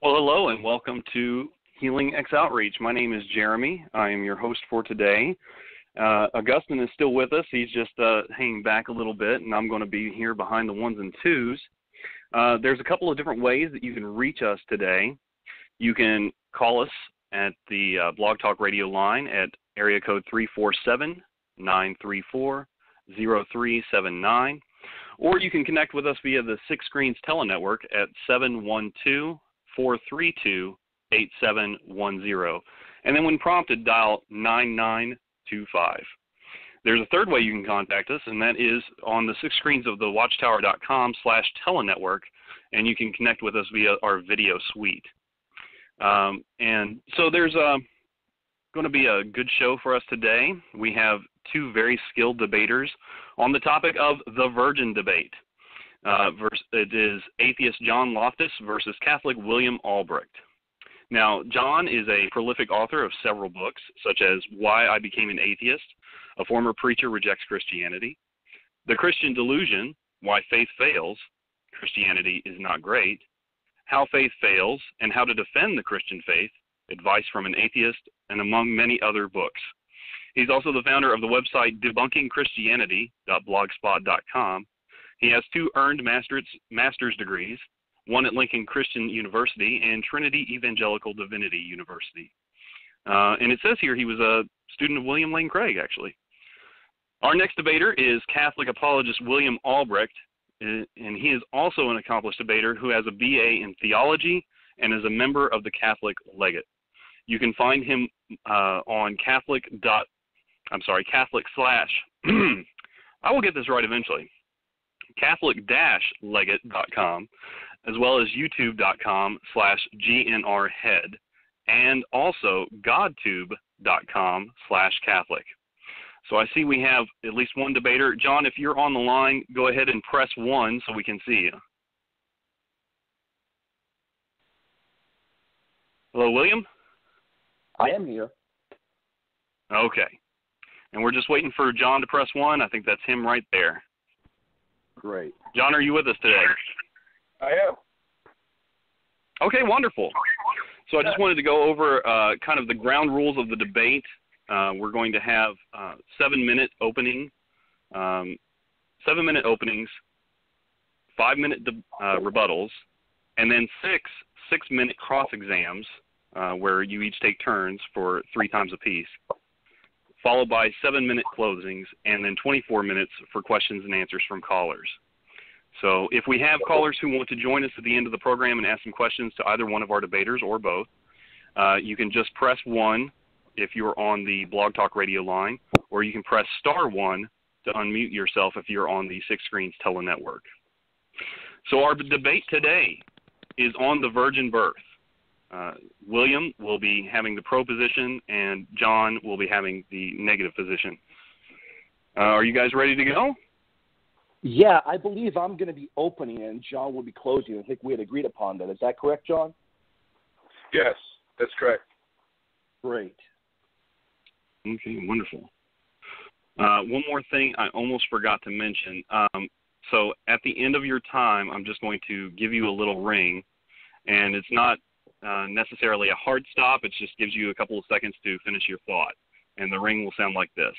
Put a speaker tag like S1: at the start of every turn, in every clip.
S1: Well, hello and welcome to Healing X Outreach. My name is Jeremy. I am your host for today. Augustine is still with us. He's just hanging back a little bit, and I'm going to be here behind the ones and twos. There's a couple of different ways that you can reach us today. You can call us at the Blog Talk Radio line at area code 347-934-0379, or you can connect with us via the Six Screens Telenetwork at 712-432-8710. And then when prompted, dial 9925. There's a third way you can contact us, and that is on the six screens of the watchtower.com/telenetwork, and you can connect with us via our video suite. And so there's going to be a good show for us today. We have two very skilled debaters on the topic of the virgin debate. It is atheist John Loftus versus Catholic William Albrecht. Now, John is a prolific author of several books, such as Why I Became an Atheist, A Former Preacher Rejects Christianity, The Christian Delusion, Why Faith Fails, Christianity is Not Great, How Faith Fails, and How to Defend the Christian Faith, Advice from an Atheist, and among many other books. He's also the founder of the website debunkingchristianity.blogspot.com. He has two earned master's degrees, one at Lincoln Christian University and Trinity Evangelical Divinity University. And it says here he was a student of William Lane Craig, actually. Our next debater is Catholic apologist William Albrecht, and he is also an accomplished debater who has a BA in theology and is a member of the Catholic Legate. You can find him on Catholic / I will get this right eventually. Catholic-legate.com, as well as youtube.com/GNRhead, and also godtube.com/Catholic. So I see we have at least one debater. John, if you're on the line, go ahead and press 1 so we can see you. Hello, William?
S2: I am here.
S1: Okay. And we're just waiting for John to press 1. I think that's him right there.
S2: Great.
S1: John, are you with us today?
S3: I am.
S1: Okay, wonderful. So I just wanted to go over kind of the ground rules of the debate. We're going to have 7-minute openings, 5-minute rebuttals, and then six-minute cross-exams where you each take turns for 3 times apiece, followed by 7-minute closings, and then 24 minutes for questions and answers from callers. So if we have callers who want to join us at the end of the program and ask some questions to either one of our debaters or both, you can just press 1 if you're on the Blog Talk Radio line, or you can press *1 to unmute yourself if you're on the Six Screens Telenetwork. So our debate today is on the virgin birth. William will be having the pro position, and John will be having the negative position. Are you guys ready to go?
S2: Yeah, I believe I'm going to be opening and John will be closing. I think we had agreed upon that. Is that correct, John?
S3: Yes, that's correct.
S2: Great.
S1: Okay, wonderful. One more thing I almost forgot to mention. So at the end of your time, I'm just going to give you a little ring, and it's not necessarily a hard stop. It just gives you a couple of seconds to finish your thought, and the ring will sound like this.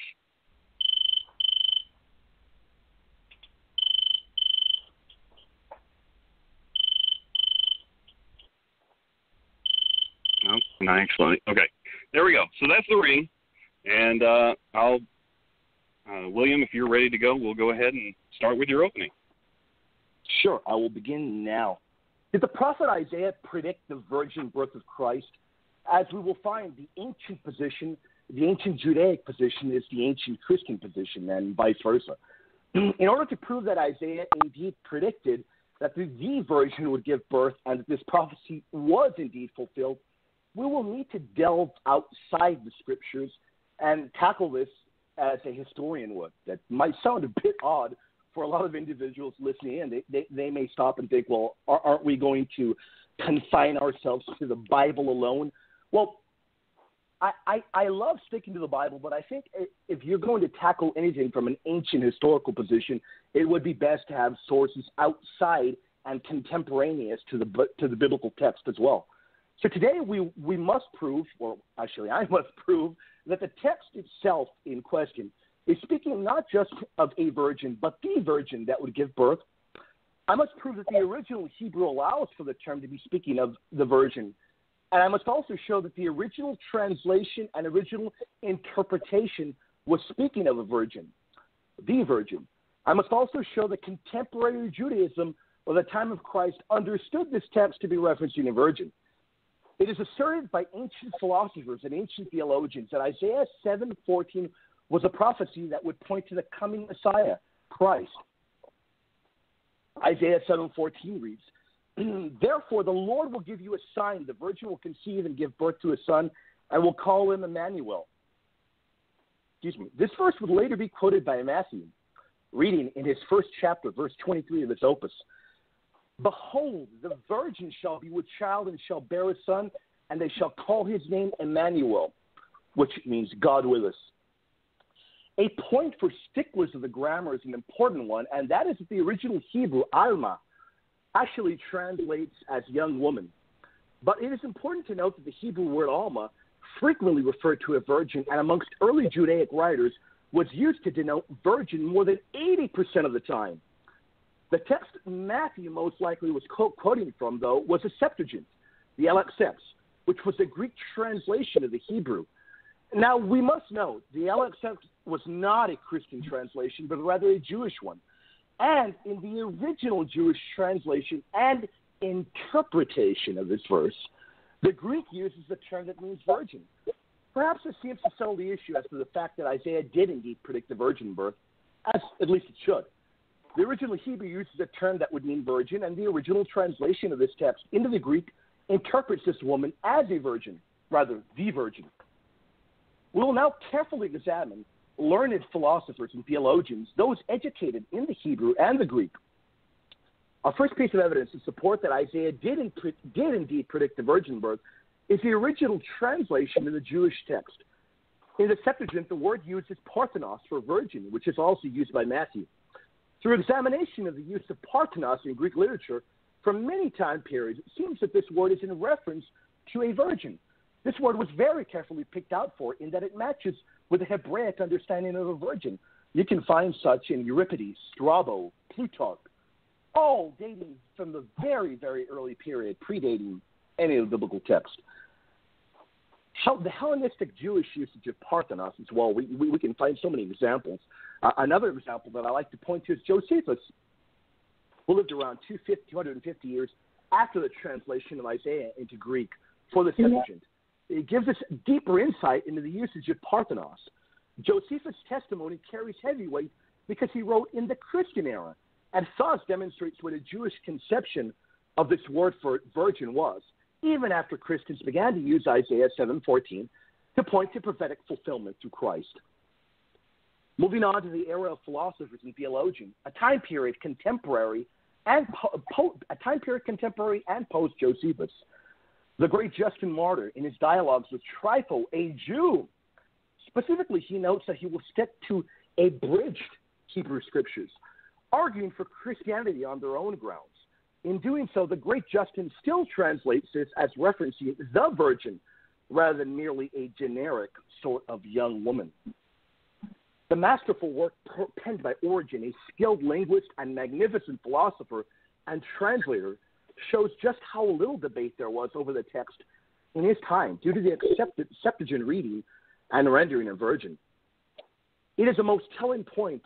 S1: Oh, excellent. Okay, there we go. So that's the ring, and William, if you're ready to go, we'll go ahead and start with your opening.
S2: Sure, I will begin now. Did the prophet Isaiah predict the virgin birth of Christ? As we will find, the ancient position, the ancient Judaic position is the ancient Christian position, and vice versa. In order to prove that Isaiah indeed predicted that the virgin would give birth and that this prophecy was indeed fulfilled, we will need to delve outside the scriptures and tackle this as a historian would. That might sound a bit odd for a lot of individuals listening in. They may stop and think, well, aren't we going to confine ourselves to the Bible alone? Well, I love sticking to the Bible, but I think if you're going to tackle anything from an ancient historical position, it would be best to have sources outside and contemporaneous to the biblical text as well. So today we must prove, or actually I must prove, that the text itself in question is speaking not just of a virgin, but the virgin that would give birth. I must prove that the original Hebrew allows for the term to be speaking of the virgin. And I must also show that the original translation and original interpretation was speaking of a virgin, the virgin. I must also show that contemporary Judaism, or the time of Christ, understood this text to be referencing a virgin. It is asserted by ancient philosophers and ancient theologians that Isaiah 7:14 was a prophecy that would point to the coming Messiah, Christ. Isaiah 7:14 reads, "Therefore the Lord will give you a sign. The virgin will conceive and give birth to a son, and will call him Emmanuel." This verse would later be quoted by Matthew, reading in his first chapter, verse 23 of his opus. "Behold, the virgin shall be with child and shall bear a son, and they shall call his name Emmanuel," which means God with us. A point for sticklers of the grammar is an important one, and that is that the original Hebrew, alma, actually translates as young woman. But it is important to note that the Hebrew word alma frequently referred to a virgin, and amongst early Judaic writers was used to denote virgin more than 80% of the time. The text Matthew most likely was quoting from, though, was a Septuagint, the LXX, which was a Greek translation of the Hebrew. Now, we must note, the LXX was not a Christian translation, but rather a Jewish one. And in the original Jewish translation and interpretation of this verse, the Greek uses the term that means virgin. Perhaps this seems to settle the issue as to the fact that Isaiah did indeed predict the virgin birth, as at least it should. The original Hebrew uses a term that would mean virgin, and the original translation of this text into the Greek interprets this woman as a virgin, rather, the virgin. We will now carefully examine learned philosophers and theologians, those educated in the Hebrew and the Greek. Our first piece of evidence to support that Isaiah did indeed predict the virgin birth is the original translation in the Jewish text. In the Septuagint, the word used is parthenos for virgin, which is also used by Matthew. Through examination of the use of parthenos in Greek literature from many time periods, it seems that this word is in reference to a virgin. This word was very carefully picked out for in that it matches with the Hebraic understanding of a virgin. You can find such in Euripides, Strabo, Plutarch, all dating from the very, very early period, predating any of the biblical text. The Hellenistic Jewish usage of parthenos as well, we can find so many examples. Another example that I like to point to is Josephus, who lived around 250 years after the translation of Isaiah into Greek for the Septuagint. It gives us deeper insight into the usage of parthenos. Josephus' testimony carries heavy weight because he wrote in the Christian era, and thus demonstrates what a Jewish conception of this word for virgin was, even after Christians began to use Isaiah 7:14 to point to prophetic fulfillment through Christ. Moving on to the era of philosophers and theologians, a time period contemporary and post-Josephus. The great Justin Martyr, in his dialogues with Trypho, a Jew, specifically he notes that he will stick to abridged Hebrew scriptures, arguing for Christianity on their own grounds. In doing so, the great Justin still translates this as referencing the virgin rather than merely a generic sort of young woman. The masterful work penned by Origen, a skilled linguist and magnificent philosopher and translator, shows just how little debate there was over the text in his time due to the accepted Septuagint reading and rendering of virgin. It is a most telling point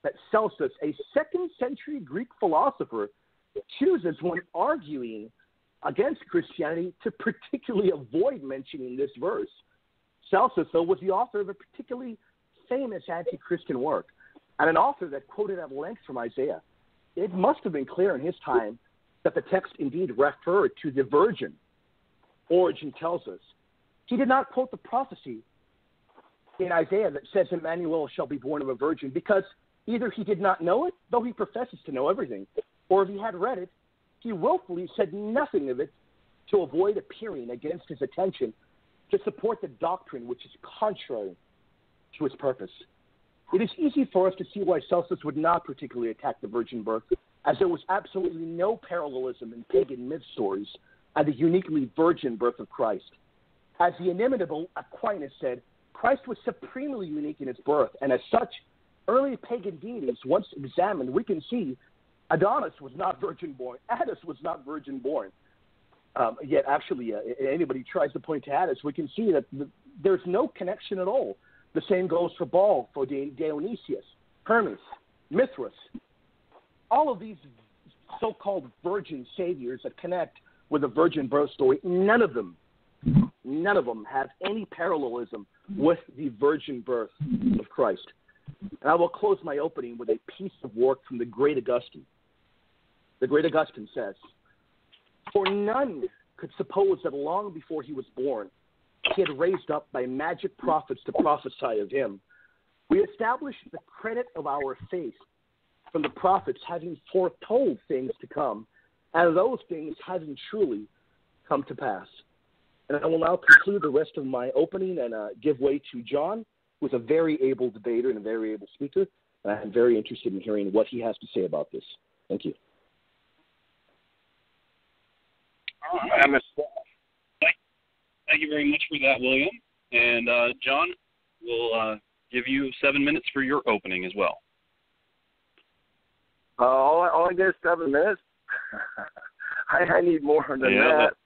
S2: that Celsus, a 2nd century Greek philosopher, chooses when arguing against Christianity to particularly avoid mentioning this verse. Celsus, though, was the author of a particularly famous anti-Christian work, and an author that quoted at length from Isaiah. It must have been clear in his time that the text indeed referred to the virgin. Origen tells us he did not quote the prophecy in Isaiah that says Emmanuel shall be born of a virgin, because either he did not know it, though he professes to know everything, or if he had read it, he willfully said nothing of it to avoid appearing against his attention to support the doctrine which is contrary to his purpose. It is easy for us to see why Celsus would not particularly attack the virgin birth as there was absolutely no parallelism in pagan myth stories and the uniquely virgin birth of Christ. As the inimitable Aquinas said, Christ was supremely unique in his birth, and as such, early pagan deities, once examined, we can see Adonis was not virgin-born. Attis was not virgin-born. Yet, actually, anybody tries to point to Attis, we can see that there's no connection at all. The same goes for Baal, for Dionysius, Hermes, Mithras. All of these so-called virgin saviors that connect with a virgin birth story, none of them have any parallelism with the virgin birth of Christ. And I will close my opening with a piece of work from the great Augustine. The great Augustine says, "For none could suppose that long before he was born, he had raised up by magic prophets to prophesy of him. We establish the credit of our faith from the prophets having foretold things to come, and those things having truly come to pass." And I will now conclude the rest of my opening and give way to John, who's a very able debater and a very able speaker. And I'm very interested in hearing what he has to say about this. Thank you.
S1: All right. Thank you very much for that, William. And John, we'll give you 7 minutes for your opening as well.
S3: All I get is 7 minutes? I need more than that.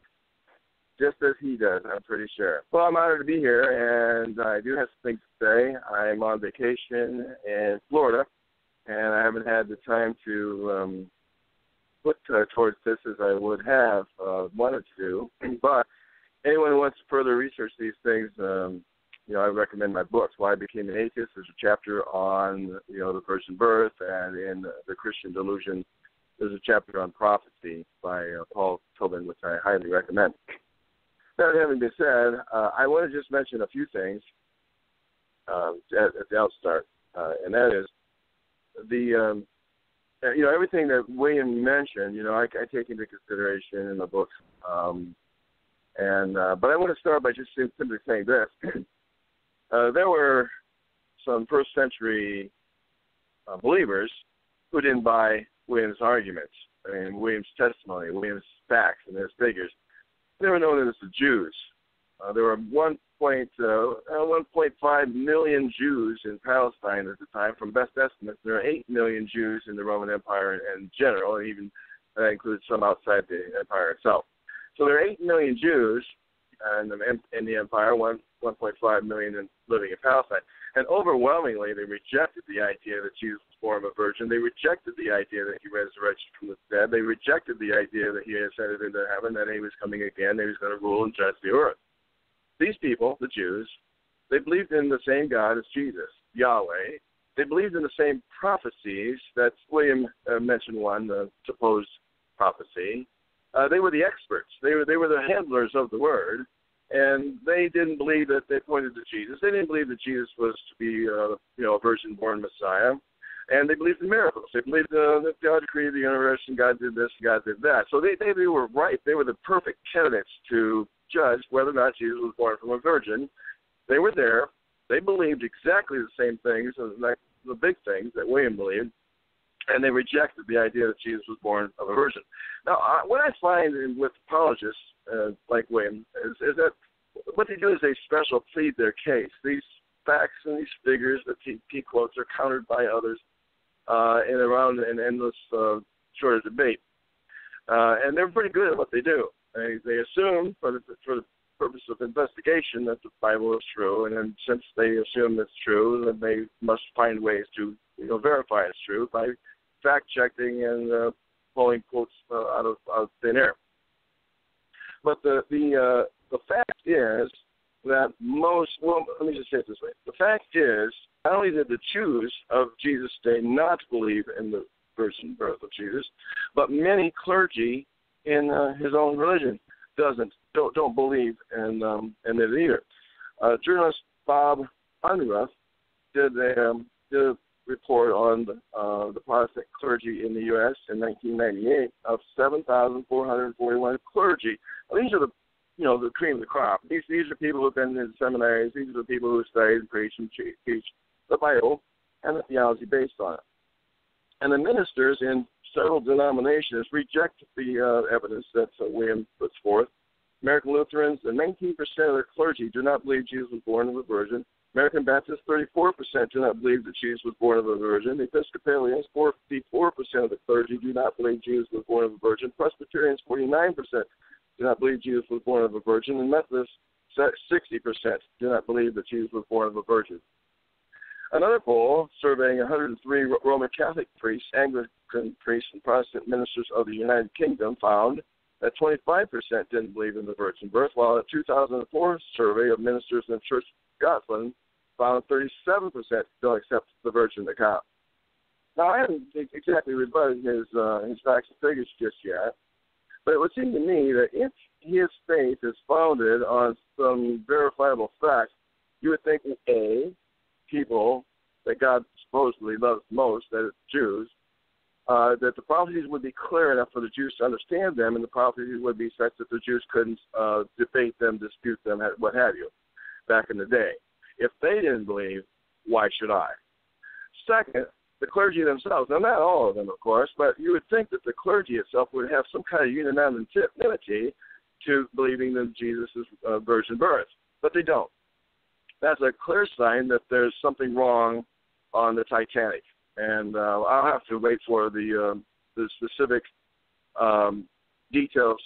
S3: Just as he does, I'm pretty sure. Well, I'm honored to be here, and I do have some things to say. I'm on vacation in Florida, and I haven't had the time to put towards this as I would have wanted to. But anyone who wants to further research these things, I recommend my books. Why I Became an Atheist. There's a chapter on, the virgin birth, and in the Christian Delusion, there's a chapter on prophecy by Paul Tobin, which I highly recommend. That having been said, I want to just mention a few things at the outstart, and that is the everything that William mentioned. I take into consideration in the books, but I want to start by just simply saying this: there were some first century believers who didn't buy William's arguments, William's testimony, William's facts, and his figures. They were known as the Jews. There were 1.5 million Jews in Palestine at the time. From best estimates, there are 8 million Jews in the Roman Empire in general, and even that includes some outside the empire itself. So there are 8 million Jews in the empire, 1.5 million living in Palestine. And overwhelmingly, they rejected the idea that Jesus was born of a virgin. They rejected the idea that he resurrected from the dead. They rejected the idea that he ascended into heaven, that he was coming again, that he was going to rule and judge the earth. These people, the Jews, they believed in the same God as Jesus, Yahweh. They believed in the same prophecies. That's William mentioned one, the supposed prophecy. They were the experts. They were the handlers of the word. And they didn't believe that they pointed to Jesus. They didn't believe that Jesus was to be, a virgin-born Messiah. And they believed in miracles. They believed that God created the universe and God did this and God did that. So they were right. They were the perfect candidates to judge whether or not Jesus was born from a virgin. They were there. They believed exactly the same things, like the big things that William believed. And they rejected the idea that Jesus was born of a virgin. Now, what I find with apologists like William is that what they do is they special plead their case. These facts and these figures that he quotes are countered by others and around an endless sort of debate. And they're pretty good at what they do. They assume for the purpose of investigation that the Bible is true, and then since they assume it's true, then they must find ways to verify it's true by fact-checking and pulling quotes out of thin air. But the fact is that let me just say it this way. The fact is, not only did the Jews of Jesus' day not believe in the virgin birth of Jesus, but many clergy in his own religion don't believe in it either. Journalist Bob Unruh did a report on the Protestant clergy in the U.S. in 1998 of 7,441 clergy. Now, these are the cream of the crop. These are people who've been in seminaries. These are the people who studied and preach and teach the Bible and the theology based on it. And the ministers in several denominations reject the evidence that William puts forth. American Lutherans, and 19% of their clergy do not believe Jesus was born of a virgin. American Baptists, 34% do not believe that Jesus was born of a virgin. Episcopalians, 44% of the clergy do not believe Jesus was born of a virgin. Presbyterians, 49% do not believe Jesus was born of a virgin. And Methodists, 60% do not believe that Jesus was born of a virgin. Another poll surveying 103 Roman Catholic priests, Anglican priests, and Protestant ministers of the United Kingdom found that 25% didn't believe in the virgin birth, while a 2004 survey of ministers in the Church of Scotland found 37% don't accept the virgin account. Now, I haven't exactly rebutted his facts and figures just yet, but it would seem to me that if his faith is founded on some verifiable facts, you would think, A, people that God supposedly loves most, that is Jews, that the prophecies would be clear enough for the Jews to understand them, and the prophecies would be such that the Jews couldn't debate them, dispute them, what have you, back in the day. If they didn't believe, why should I? Second, the clergy themselves, now not all of them, of course, but you would think that the clergy itself would have some kind of unanimity to believing that Jesus is virgin birth, but they don't. That's a clear sign that there's something wrong on the Titanic. And I'll have to wait for the specific details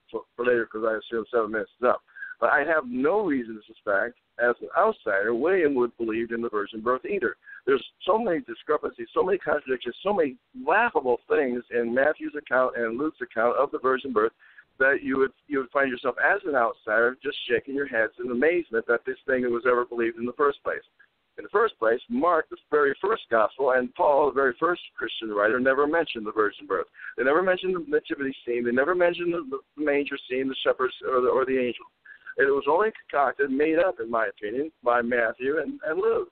S3: for later because I assume 7 minutes is up. But I have no reason to suspect, as an outsider, William would believe in the virgin birth either. There's so many discrepancies, so many contradictions, so many laughable things in Matthew's account and Luke's account of the virgin birth that you would find yourself as an outsider just shaking your heads in amazement that this thing was ever believed in the first place. In the first place, Mark, the very first gospel, and Paul, the very first Christian writer, never mentioned the virgin birth. They never mentioned the nativity scene. They never mentioned the manger scene, the shepherds, or the angel. It was only concocted, made up, in my opinion, by Matthew and Luke.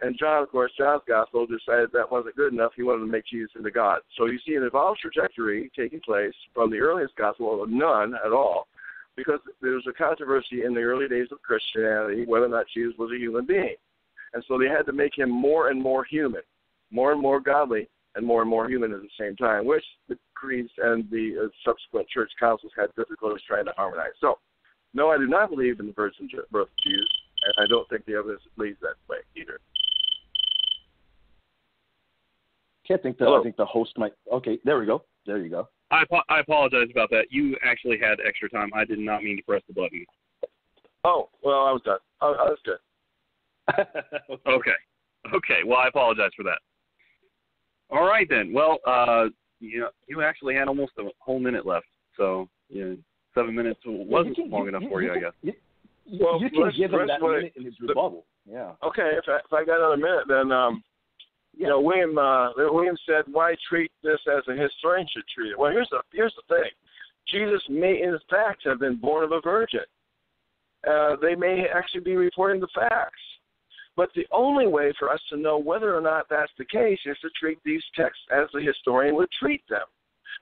S3: And John, of course, John's gospel decided that wasn't good enough. He wanted to make Jesus into God. So you see an evolved trajectory taking place from the earliest gospel, none at all, because there was a controversy in the early days of Christianity whether or not Jesus was a human being. And so they had to make him more and more human, more and more godly, and more human at the same time, which the creeds and the subsequent church councils had difficulties trying to harmonize. So, no, I do not believe in the virgin birth of Jesus, and I don't think the evidence leads that way either.
S2: I think the host might. Okay, there we go. There you go.
S1: I apologize about that. You actually had extra time. I did not mean to press the button.
S3: Oh, well, I was done. Oh, that's good.
S1: Okay. Well, I apologize for that. All right then. Well, you actually had almost a whole minute left, so 7 minutes wasn't long enough for you, I guess.
S2: You can give him that minute in his rebuttal. Yeah.
S3: Okay. If I got another minute, then William said, "Why treat this as a historian should treat it?" Well, here's the thing: Jesus may, in fact, have been born of a virgin. They may actually be reporting the facts. But the only way for us to know whether or not that's the case is to treat these texts as the historian would treat them.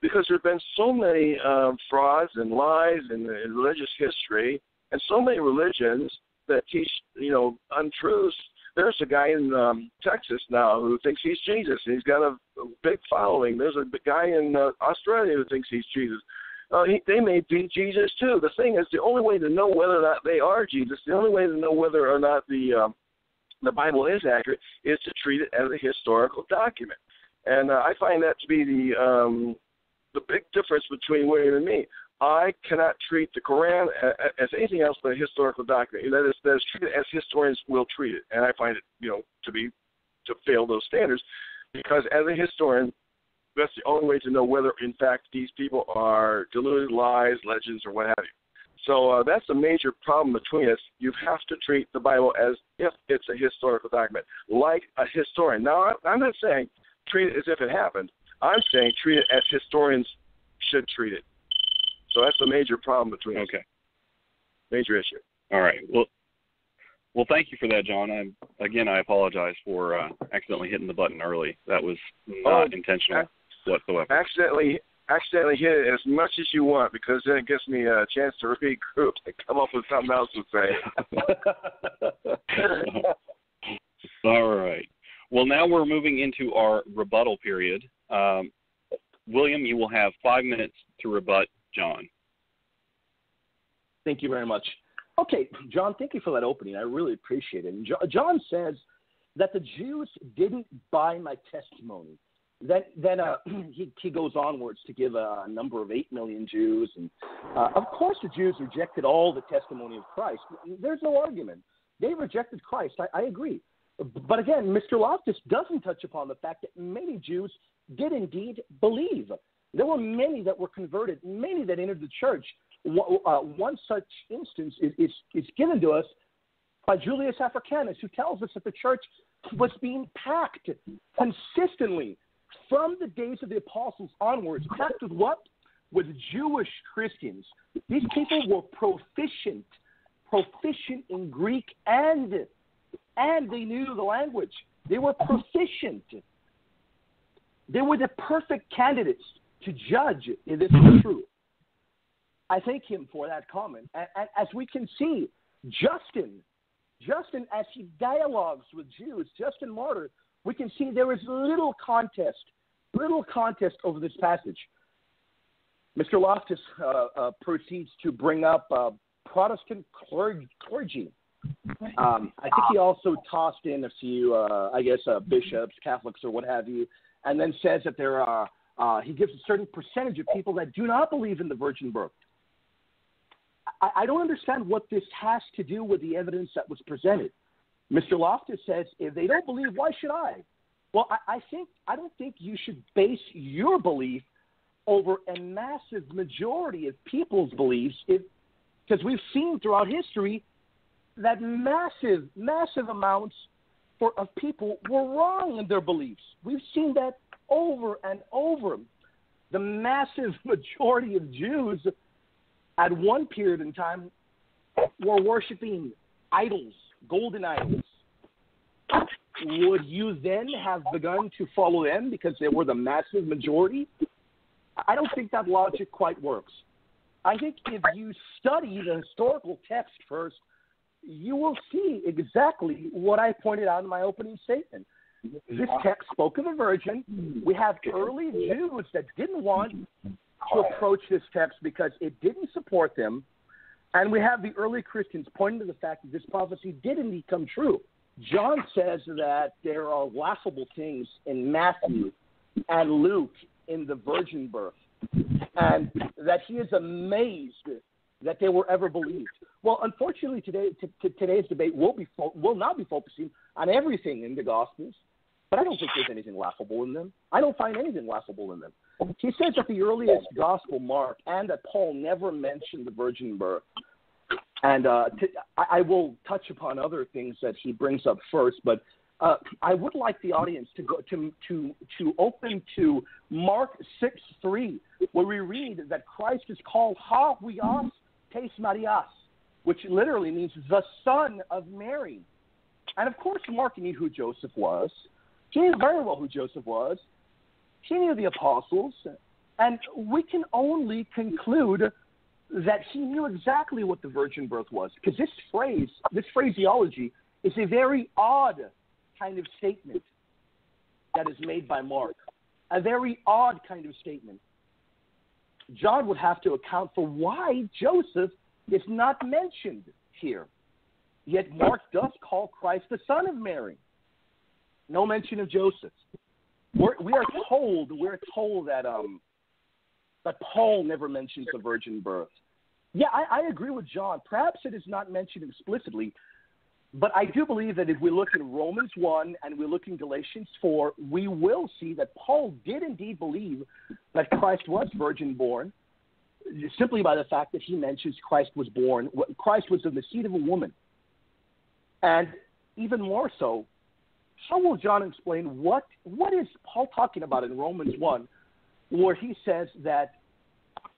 S3: Because there have been so many frauds and lies in religious history and so many religions that teach, untruths. There's a guy in Texas now who thinks he's Jesus, and he's got a big following. There's a guy in Australia who thinks he's Jesus. They may be Jesus too. The thing is, the only way to know whether or not they are Jesus, the only way to know whether or not the Bible is accurate is to treat it as a historical document. And I find that to be the big difference between William and me. I cannot treat the Quran as anything else but a historical document. That is treated as historians will treat it. And I find it, to fail those standards, because as a historian, that's the only way to know whether, in fact, these people are deluded, lies, legends, or what have you. So that's a major problem between us. You have to treat the Bible as if it's a historical document, like a historian. Now, I'm not saying treat it as if it happened. I'm saying treat it as historians should treat it. So that's the major problem between us.
S1: Okay.
S3: Major issue.
S1: All right. Well, thank you for that, John. I apologize for accidentally hitting the button early. That was not intentional whatsoever.
S3: Accidentally hit it as much as you want, because then it gives me a chance to regroup and come up with something else to say.
S1: All right. Well, now we're moving into our rebuttal period. William, you will have 5 minutes to rebut John.
S2: Thank you very much. Okay, John, thank you for that opening. I really appreciate it. And John says that the Jews didn't buy my testimony. Then he goes onwards to give a number of 8 million Jews. And, of course, the Jews rejected all the testimony of Christ. There's no argument. They rejected Christ. I agree. But again, Mr. Loftus doesn't touch upon the fact that many Jews did indeed believe. There were many that were converted, many that entered the church. One such instance is given to us by Julius Africanus, who tells us that the church was being packed consistently from the days of the apostles onwards. Packed with what? With Jewish Christians. These people were proficient in Greek, and they knew the language. They were proficient. They were the perfect candidates to judge if this was true. I thank him for that comment. And as we can see, Justin, as he dialogues with Jews, Justin Martyr, we can see there is little contest over this passage. Mr. Loftus proceeds to bring up Protestant clergy. I think he also tossed in a few, bishops, Catholics, or what have you, and then says that there are, he gives a certain percentage of people that do not believe in the virgin birth. I don't understand what this has to do with the evidence that was presented. Mr. Loftus says, if they don't believe, why should I? Well, I don't think you should base your belief over a massive majority of people's beliefs, because we've seen throughout history that massive amounts of people were wrong in their beliefs. We've seen that over and over. The massive majority of Jews at one period in time were worshiping idols, golden idols. Would you then have begun to follow them because they were the massive majority? I don't think that logic quite works. I think if you study the historical text first, you will see exactly what I pointed out in my opening statement. This text spoke of a virgin. We have early Jews that didn't want to approach this text because it didn't support them. And we have the early Christians pointing to the fact that this prophecy did indeed come true. John says that there are laughable things in Matthew and Luke in the virgin birth, and that he is amazed that they were ever believed. Well, unfortunately, today's debate will not be focusing on everything in the Gospels, but I don't think there's anything laughable in them. I don't find anything laughable in them. He says that the earliest Gospel, Mark, and that Paul never mentioned the virgin birth. And I will touch upon other things that he brings up first, but I would like the audience to go to open to Mark 6:3, where we read that Christ is called Hagios Tes Marias, which literally means the son of Mary. And of course, Mark knew who Joseph was. He knew very well who Joseph was. He knew the apostles, and we can only conclude that he knew exactly what the virgin birth was, because this phraseology is a very odd kind of statement that is made by Mark, a very odd kind of statement. John would have to account for why Joseph is not mentioned here. Yet Mark does call Christ the son of Mary. No mention of Joseph. We're told that Paul never mentions the virgin birth. Yeah, I agree with John. Perhaps it is not mentioned explicitly, but I do believe that if we look in Romans 1 and we look in Galatians 4, we will see that Paul did indeed believe that Christ was virgin born, simply by the fact that he mentions Christ was of the seed of a woman. And even more so, how will John explain what is Paul talking about in Romans 1, where he says that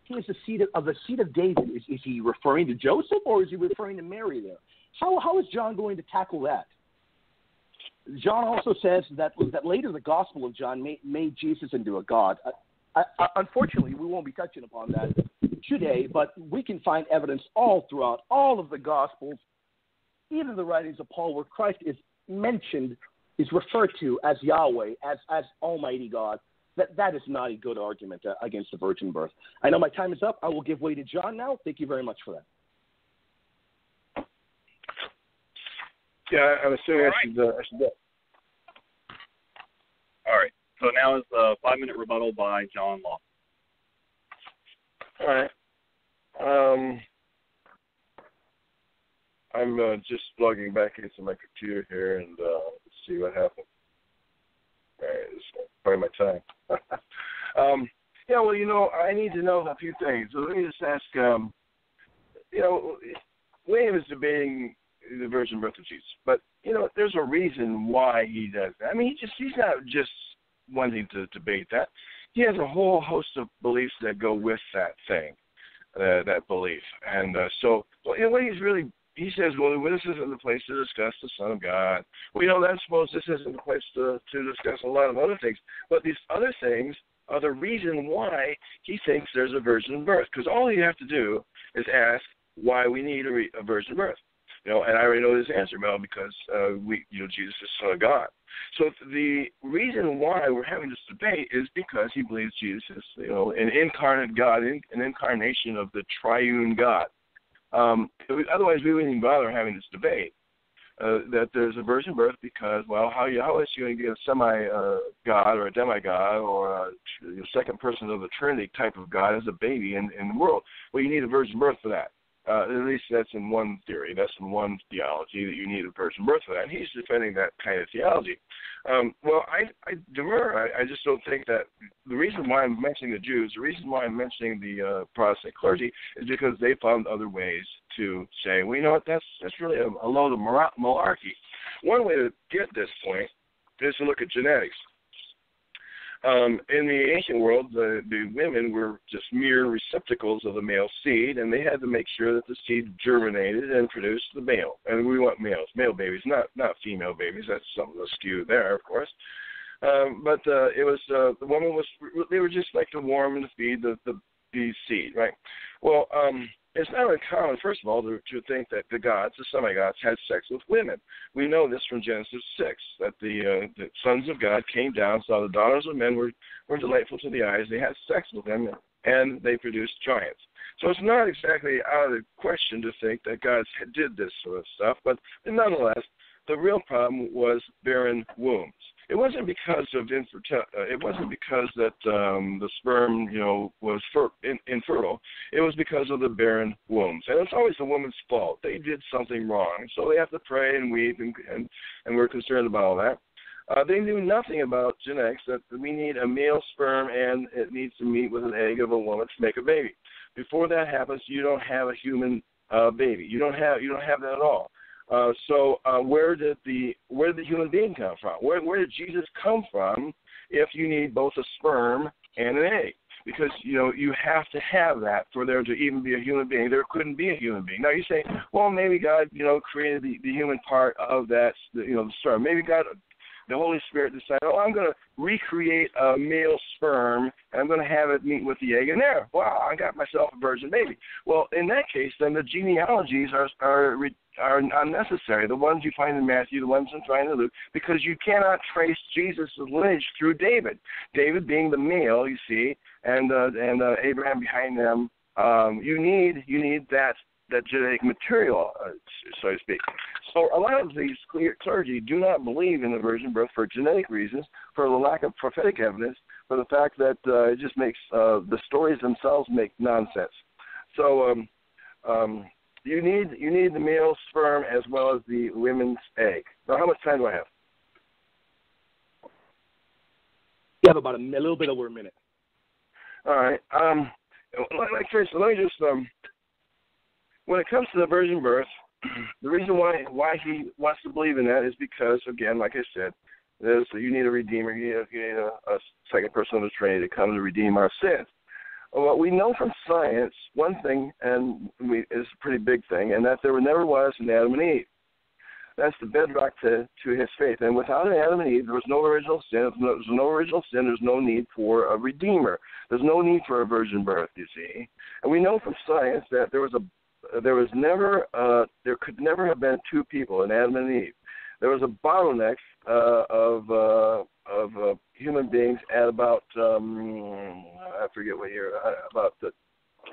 S2: he is the seed of David? Is he referring to Joseph, or is he referring to Mary there? How is John going to tackle that? John also says that later the Gospel of John made Jesus into a god. Unfortunately, we won't be touching upon that today, but we can find evidence all throughout all of the Gospels, even the writings of Paul, where Christ is mentioned, is referred to as Yahweh, as Almighty God. That is not a good argument against the virgin birth. I know my time is up. I will give way to John now. Thank you very much for that.
S3: Yeah, I'm assuming I should go.
S1: All right. So now is the 5-minute rebuttal by John Law.
S3: All right. I'm just logging back into my computer here and see what happens. All right, it's probably my time. Yeah, well, I need to know a few things. So let me just ask, William is debating the virgin birth of Jesus, but, there's a reason why he does that. I mean, he's not just wanting to debate that. He has a whole host of beliefs that go with that thing, that belief. And so what he's really, he says, well, this isn't the place to discuss the Son of God. Well, this isn't the place to discuss a lot of other things. But these other things are the reason why he thinks there's a virgin birth. Because all you have to do is ask why we need a virgin birth. And I already know this answer, Mel, because Jesus is Son of God. So the reason why we're having this debate is because he believes Jesus is, an incarnate God, an incarnation of the triune God. Otherwise, we wouldn't even bother having this debate. That there's a virgin birth because, well, how else are you going to get a semi-God or a demigod or a second person of the Trinity type of God as a baby in the world? Well, you need a virgin birth for that. At least that's in one theory. That's in one theology that you need a virgin birth for that. And he's defending that kind of theology. Well, I demur. I just don't think that the reason why I'm mentioning the Jews, the reason why I'm mentioning the Protestant clergy is because they found other ways to say, well, you know what, that's really a load of malarkey. One way to get this point is to look at genetics. In the ancient world, the women were just mere receptacles of the male seed, and they had to make sure that the seed germinated and produced the male. And we want male babies, not female babies. That's something askew there, of course. But it was the woman they were just like to warm and to feed the seed, right? Well, it's not uncommon, first of all, to think that the gods, the semi-gods, had sex with women. We know this from Genesis 6, that the sons of God came down, saw the daughters of men were delightful to the eyes. They had sex with them, and they produced giants. So it's not exactly out of the question to think that God did this sort of stuff, but nonetheless, the real problem was barren wombs. It wasn't because of it wasn't because that the sperm, was infertile. It was because of the barren wombs, and it's always the woman's fault. They did something wrong, so they have to pray and weep, and we're concerned about all that. They knew nothing about genetics, that we need a male sperm and it needs to meet with an egg of a woman to make a baby. Before that happens, you don't have a human baby. You don't have that at all. So where did the human being come from? Where did Jesus come from if you need both a sperm and an egg? Because, you have to have that for there to even be a human being. There couldn't be a human being. Now you say, well, maybe God, created the human part of that, the sperm. Maybe God, the Holy Spirit decided, I'm going to recreate a male sperm, and I'm going to have it meet with the egg, and there, wow, I got myself a virgin baby. Well, in that case, then the genealogies are unnecessary. The ones you find in Matthew, the ones you find in Luke, because you cannot trace Jesus' lineage through David. David being the male, you see, and Abraham behind them. You need that genetic material, so to speak. So a lot of these clergy do not believe in the virgin birth for genetic reasons, for the lack of prophetic evidence, for the fact that it just makes the stories themselves make nonsense. So you need the male sperm as well as the women's egg. Now, how much time do I have?
S2: You have about a little bit over a minute.
S3: All right. First, let me just when it comes to the virgin birth, the reason why he wants to believe in that is because, again, like I said, you need a redeemer. You need a second person of the Trinity to come to redeem our sins. Well, we know from science one thing, and it's a pretty big thing, and that there never was an Adam and Eve. That's the bedrock to his faith. And without an Adam and Eve, there was no original sin. If there's no original sin, there's no need for a redeemer. There's no need for a virgin birth, you see. And we know from science that there could never have been two people, an Adam and Eve. There was a bottleneck of human beings at about I forget what year. About the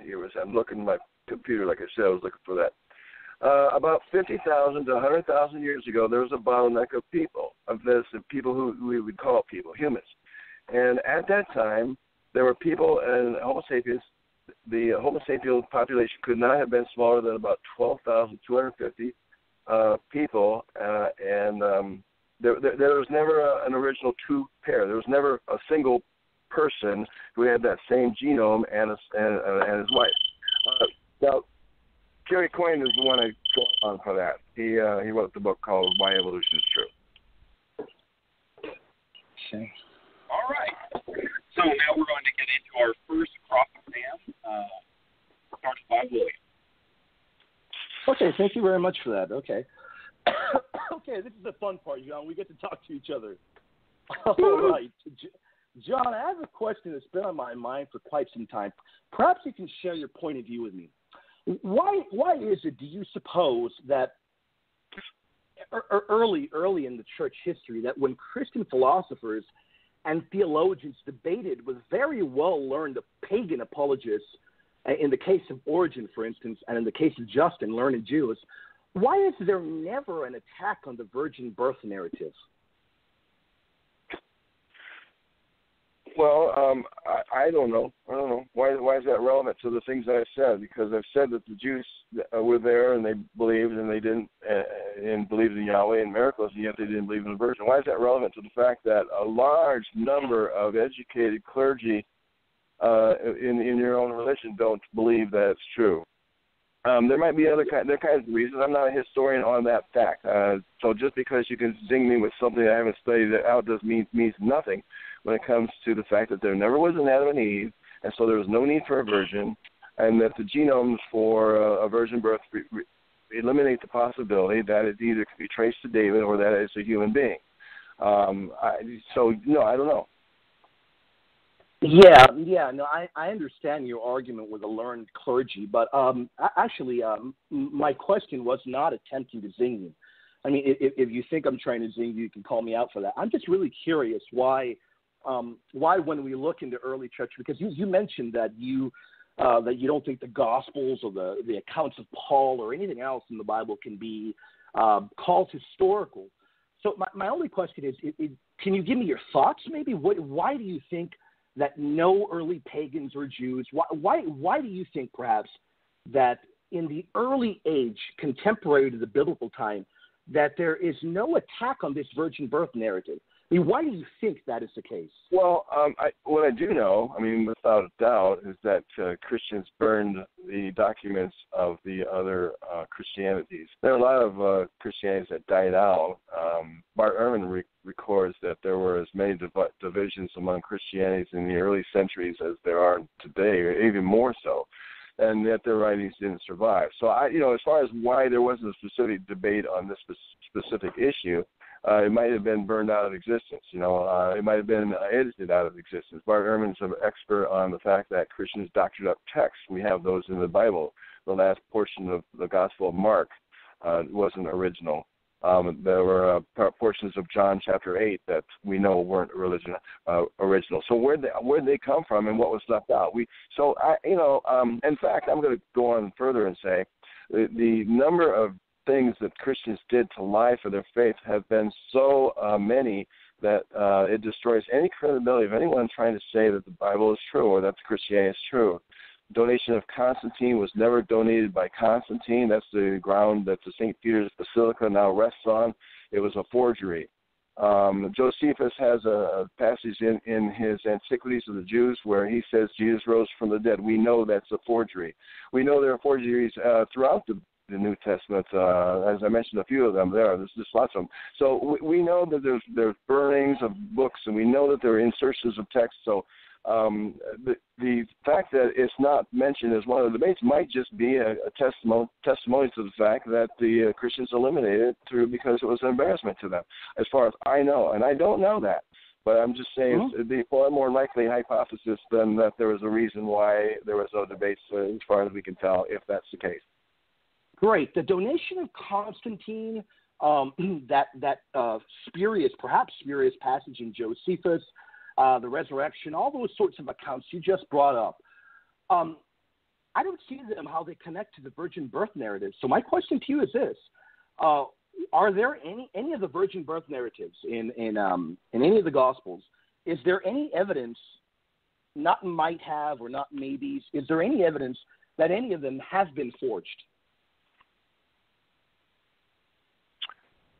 S3: year was. I'm looking at my computer, like I said, I was looking for that. About 50,000 to 100,000 years ago, there was a bottleneck of people, of people who we would call people, humans. And at that time, there were people, and Homo sapiens, the Homo sapiens population could not have been smaller than about 12,250 people, and there was never an original two pair. There was never a single person who had that same genome and his wife. Now, Gary Coyne is the one I go on for that. He wrote the book called Why Evolution is True.
S2: Okay.
S1: All right. So now we're going to get into our first cross exam, started by William.
S2: Okay, thank you very much for that. Okay. Okay, this is the fun part, John. We get to talk to each other. All right. John, I have a question that's been on my mind for quite some time. Perhaps you can share your point of view with me. Why is it, do you suppose, that early in the church history, that when Christian philosophers and theologians debated with very well-learned pagan apologists, in the case of Origen, for instance, and in the case of Justin, learned Jews, why is there never an attack on the virgin birth narrative?
S3: Well, I don't know. Why is that relevant to the things that I said? Because I've said that the Jews were there and they believed and they didn't and believed in Yahweh and miracles, and yet they didn't believe in the Virgin. Why is that relevant to the fact that a large number of educated clergy in your own religion don't believe that it's true? There might be other kinds of reasons. I'm not a historian on that fact. So just because you can zing me with something I haven't studied out means nothing when it comes to the fact that there never was an Adam and Eve, and so there was no need for a virgin, and that the genomes for a virgin birth eliminate the possibility that it either can be traced to David or that it's a human being. So, no, I don't know.
S2: Yeah, no, I understand your argument with the learned clergy, but actually, my question was not attempting to zing you. I mean, if you think I'm trying to zing you, you can call me out for that. I'm just really curious why when we look into early church, because you mentioned that you don't think the Gospels or the accounts of Paul or anything else in the Bible can be called historical. So my only question is, can you give me your thoughts maybe? Why do you think that no early pagans or Jews, why do you think perhaps that in the early age, contemporary to the biblical time, that there is no attack on this virgin birth narrative? I mean, why do you think that is the case?
S3: Well, what I do know, I mean, without a doubt, is that Christians burned the documents of the other Christianities. There are a lot of Christianities that died out. Bart Ehrman records that there were as many divisions among Christianities in the early centuries as there are today, or even more so, and yet their writings didn't survive. So, as far as why there wasn't a specific debate on this specific issue, it might have been burned out of existence. It might have been edited out of existence. Bart Ehrman's an expert on the fact that Christians doctored up texts. We have those in the Bible. The last portion of the Gospel of Mark wasn't original. There were portions of John chapter 8 that we know weren't original. So where'd they come from, and what was left out? In fact, I'm going to go on further and say the number of things that Christians did to lie for their faith have been so many that it destroys any credibility of anyone trying to say that the Bible is true or that Christianity is true. Donation of Constantine was never donated by Constantine. That's the ground that the St. Peter's Basilica now rests on. It was a forgery. Josephus has a passage in his Antiquities of the Jews where he says Jesus rose from the dead. We know that's a forgery. We know there are forgeries throughout the New Testament. As I mentioned, a few of them there. There's just lots of them. So we know that there's burnings of books, and we know that there are insertions of text. So the fact that it's not mentioned as one of the debates might just be a testimony to the fact that the Christians eliminated it because it was an embarrassment to them, as far as I know. And I don't know that. But I'm just saying it's the far more likely hypothesis than that there was a reason why there was no debates as far as we can tell, if that's the case.
S2: Great. The donation of Constantine that spurious, perhaps spurious passage in Josephus, the resurrection, all those sorts of accounts you just brought up. I don't see them how they connect to the virgin birth narrative. So my question to you is this: are there any of the virgin birth narratives in any of the Gospels? Is there any evidence, not might have or not maybes, is there any evidence that any of them have been forged?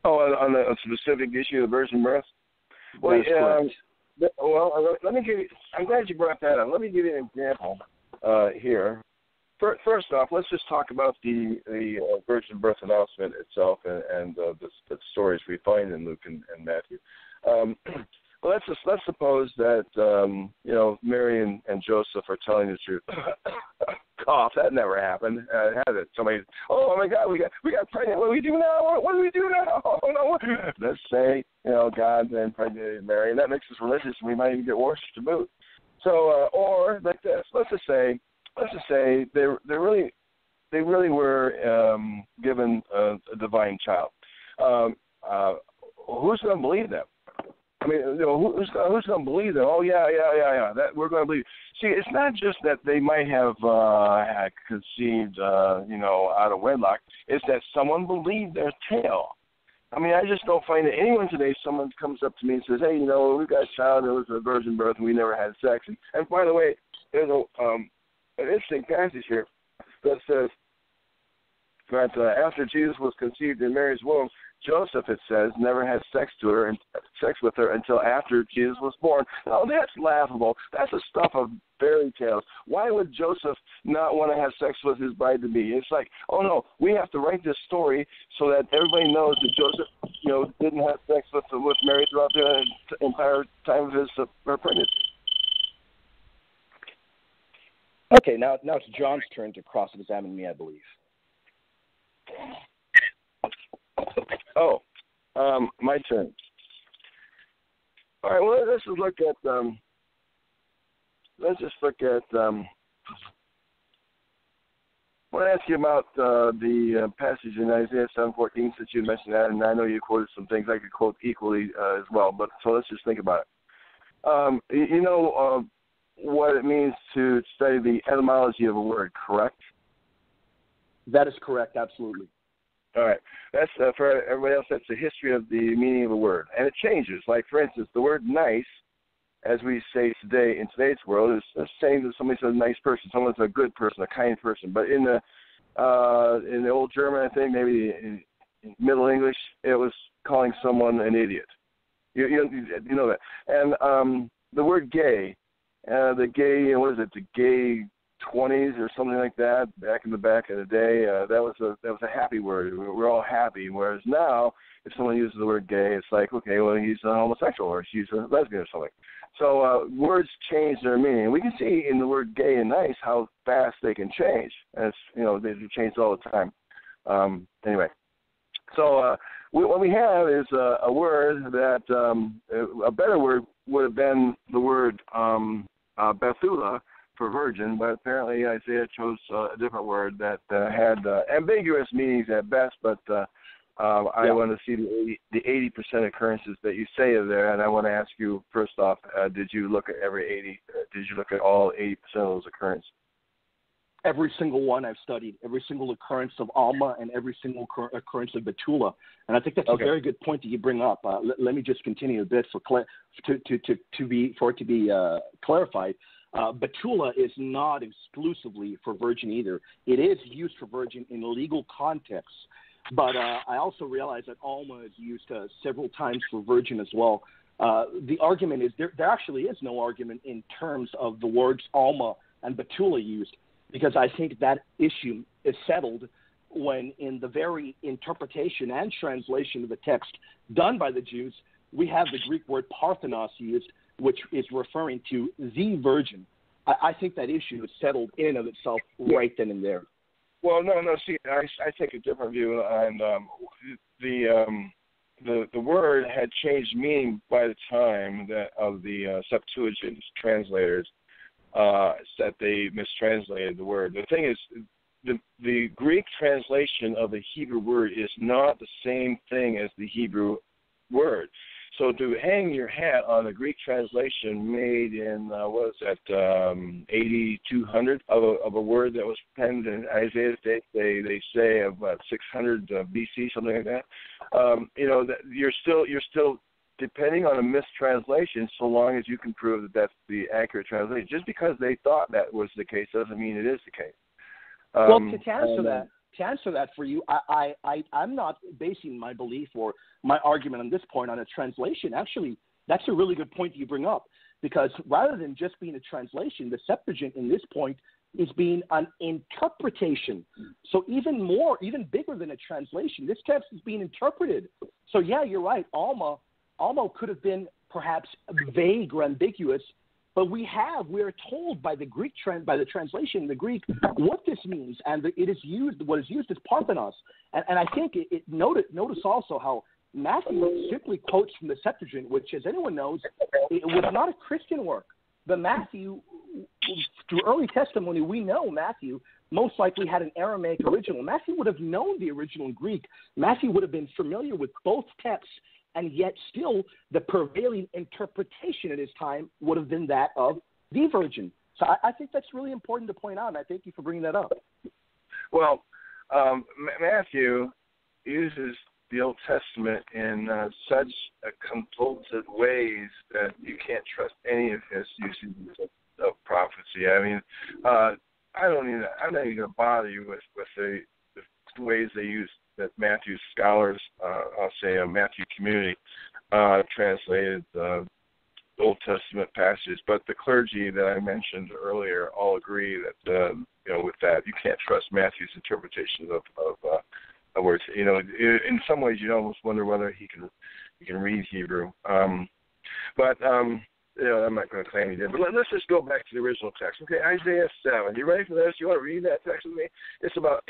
S3: Oh, on a specific issue of virgin birth? Well,
S2: That's correct.
S3: Let me give you. I'm glad you brought that up. Let me give you an example here. First off, let's just talk about the virgin birth announcement itself and the stories we find in Luke and Matthew. Well, let's suppose that Mary and Joseph are telling the truth. Cough, that never happened. Has it? Somebody, oh my God, we got pregnant. What do we do now? What do we do now? Oh no! Let's say God then impregnated Mary, and that makes us religious, and we might even get worse to boot. So, or like this, let's just say they really were given a divine child. Who's going to believe them? I mean, who's going to believe them? Oh yeah. That we're going to believe. See, it's not just that they might have conceived, out of wedlock. It's that someone believed their tale. I mean, I just don't find that anyone today. Someone comes up to me and says, "Hey, we got a child. It was a virgin birth, and we never had sex." And by the way, there's an interesting passage here that says that after Jesus was conceived in Mary's womb, Joseph, it says, never had sex with her until after Jesus was born. Now, that's laughable. That's the stuff of fairy tales. Why would Joseph not want to have sex with his bride-to-be? It's like, oh, no, we have to write this story so that everybody knows that Joseph, didn't have sex with Mary throughout the entire time of her pregnancy.
S2: Okay, now it's John's turn to cross-examine me, I believe.
S3: Oh, my turn. All right. Well, let's just look at. I want to ask you about the passage in Isaiah 7:14, since you mentioned that, and I know you quoted some things I could quote equally as well. But so let's just think about it. What it means to study the etymology of a word, correct?
S2: That is correct. Absolutely.
S3: All right. That's for everybody else. That's the history of the meaning of a word, and it changes. Like, for instance, the word "nice," as we say today in today's world, is the same as somebody says a nice person. Someone's a good person, a kind person. But in the old German, I think, maybe in Middle English, it was calling someone an idiot. You know that. And the word "gay," the gay, what is it? The gay 20s or something like that. Back in the day, that was a happy word. We're all happy. Whereas now, if someone uses the word "gay," it's like, okay, well, he's a homosexual or she's a lesbian or something. So words change their meaning. We can see in the word "gay" and "nice" how fast they can change. And they change all the time. Anyway, so what we have is a word that a better word would have been the word Bethula for virgin, but apparently Isaiah chose a different word that had ambiguous meanings at best. But I want to see the 80% occurrences that you say are there, and I want to ask you first off: did you look at every 80? Did you look at all 80% of those occurrences?
S2: Every single one I've studied, every single occurrence of Alma and every single occurrence of Betula, and I think that's a very good point that you bring up. Let me just continue a bit for it to be clarified. Betula is not exclusively for virgin either. It is used for virgin in legal contexts, but I also realize that Alma is used several times for virgin as well. The argument is there actually is no argument in terms of the words Alma and Betula used, because I think that issue is settled when in the very interpretation and translation of the text done by the Jews, we have the Greek word Parthenos used, which is referring to the virgin. I think that issue is settled in and of itself right then and there.
S3: Well, no. See, I take a different view, and the word had changed meaning by the time of the Septuagint translators that they mistranslated the word. The thing is, the Greek translation of the Hebrew word is not the same thing as the Hebrew word. So to hang your hat on a Greek translation made in, 8200 of a word that was penned in Isaiah's day, they say about 600 BC, something like that, that you're still depending on a mistranslation so long as you can prove that that's the accurate translation. Just because they thought that was the case doesn't mean it is the case.
S2: To answer that for you, I'm not basing my belief or my argument on this point on a translation. Actually, that's a really good point that you bring up, because rather than just being a translation, the Septuagint in this point is being an interpretation. So even bigger than a translation, this text is being interpreted. So yeah, you're right. Alma could have been perhaps vague or ambiguous, but we're told by the Greek by the translation in the Greek what this means, and what is used is Parthenos. And I think notice also how Matthew simply quotes from the Septuagint, which, as anyone knows, it was not a Christian work. But Matthew, through early testimony, we know Matthew most likely had an Aramaic original. Matthew would have known the original Greek. Matthew would have been familiar with both texts, and yet still the prevailing interpretation at his time would have been that of the Virgin. So I think that's really important to point out, and I thank you for bringing that up.
S3: Well, Matthew uses the Old Testament in such convoluted ways that you can't trust any of his uses of prophecy. I mean, I'm not even going to bother you with the ways they use that Matthew's scholars, I'll say a Matthew community, translated Old Testament passages. But the clergy that I mentioned earlier all agree that with that you can't trust Matthew's interpretation of words. In some ways you almost wonder whether he can read Hebrew. I'm not going to claim he did. But let's just go back to the original text. Okay, Isaiah 7. You ready for this? You want to read that text with me? It's about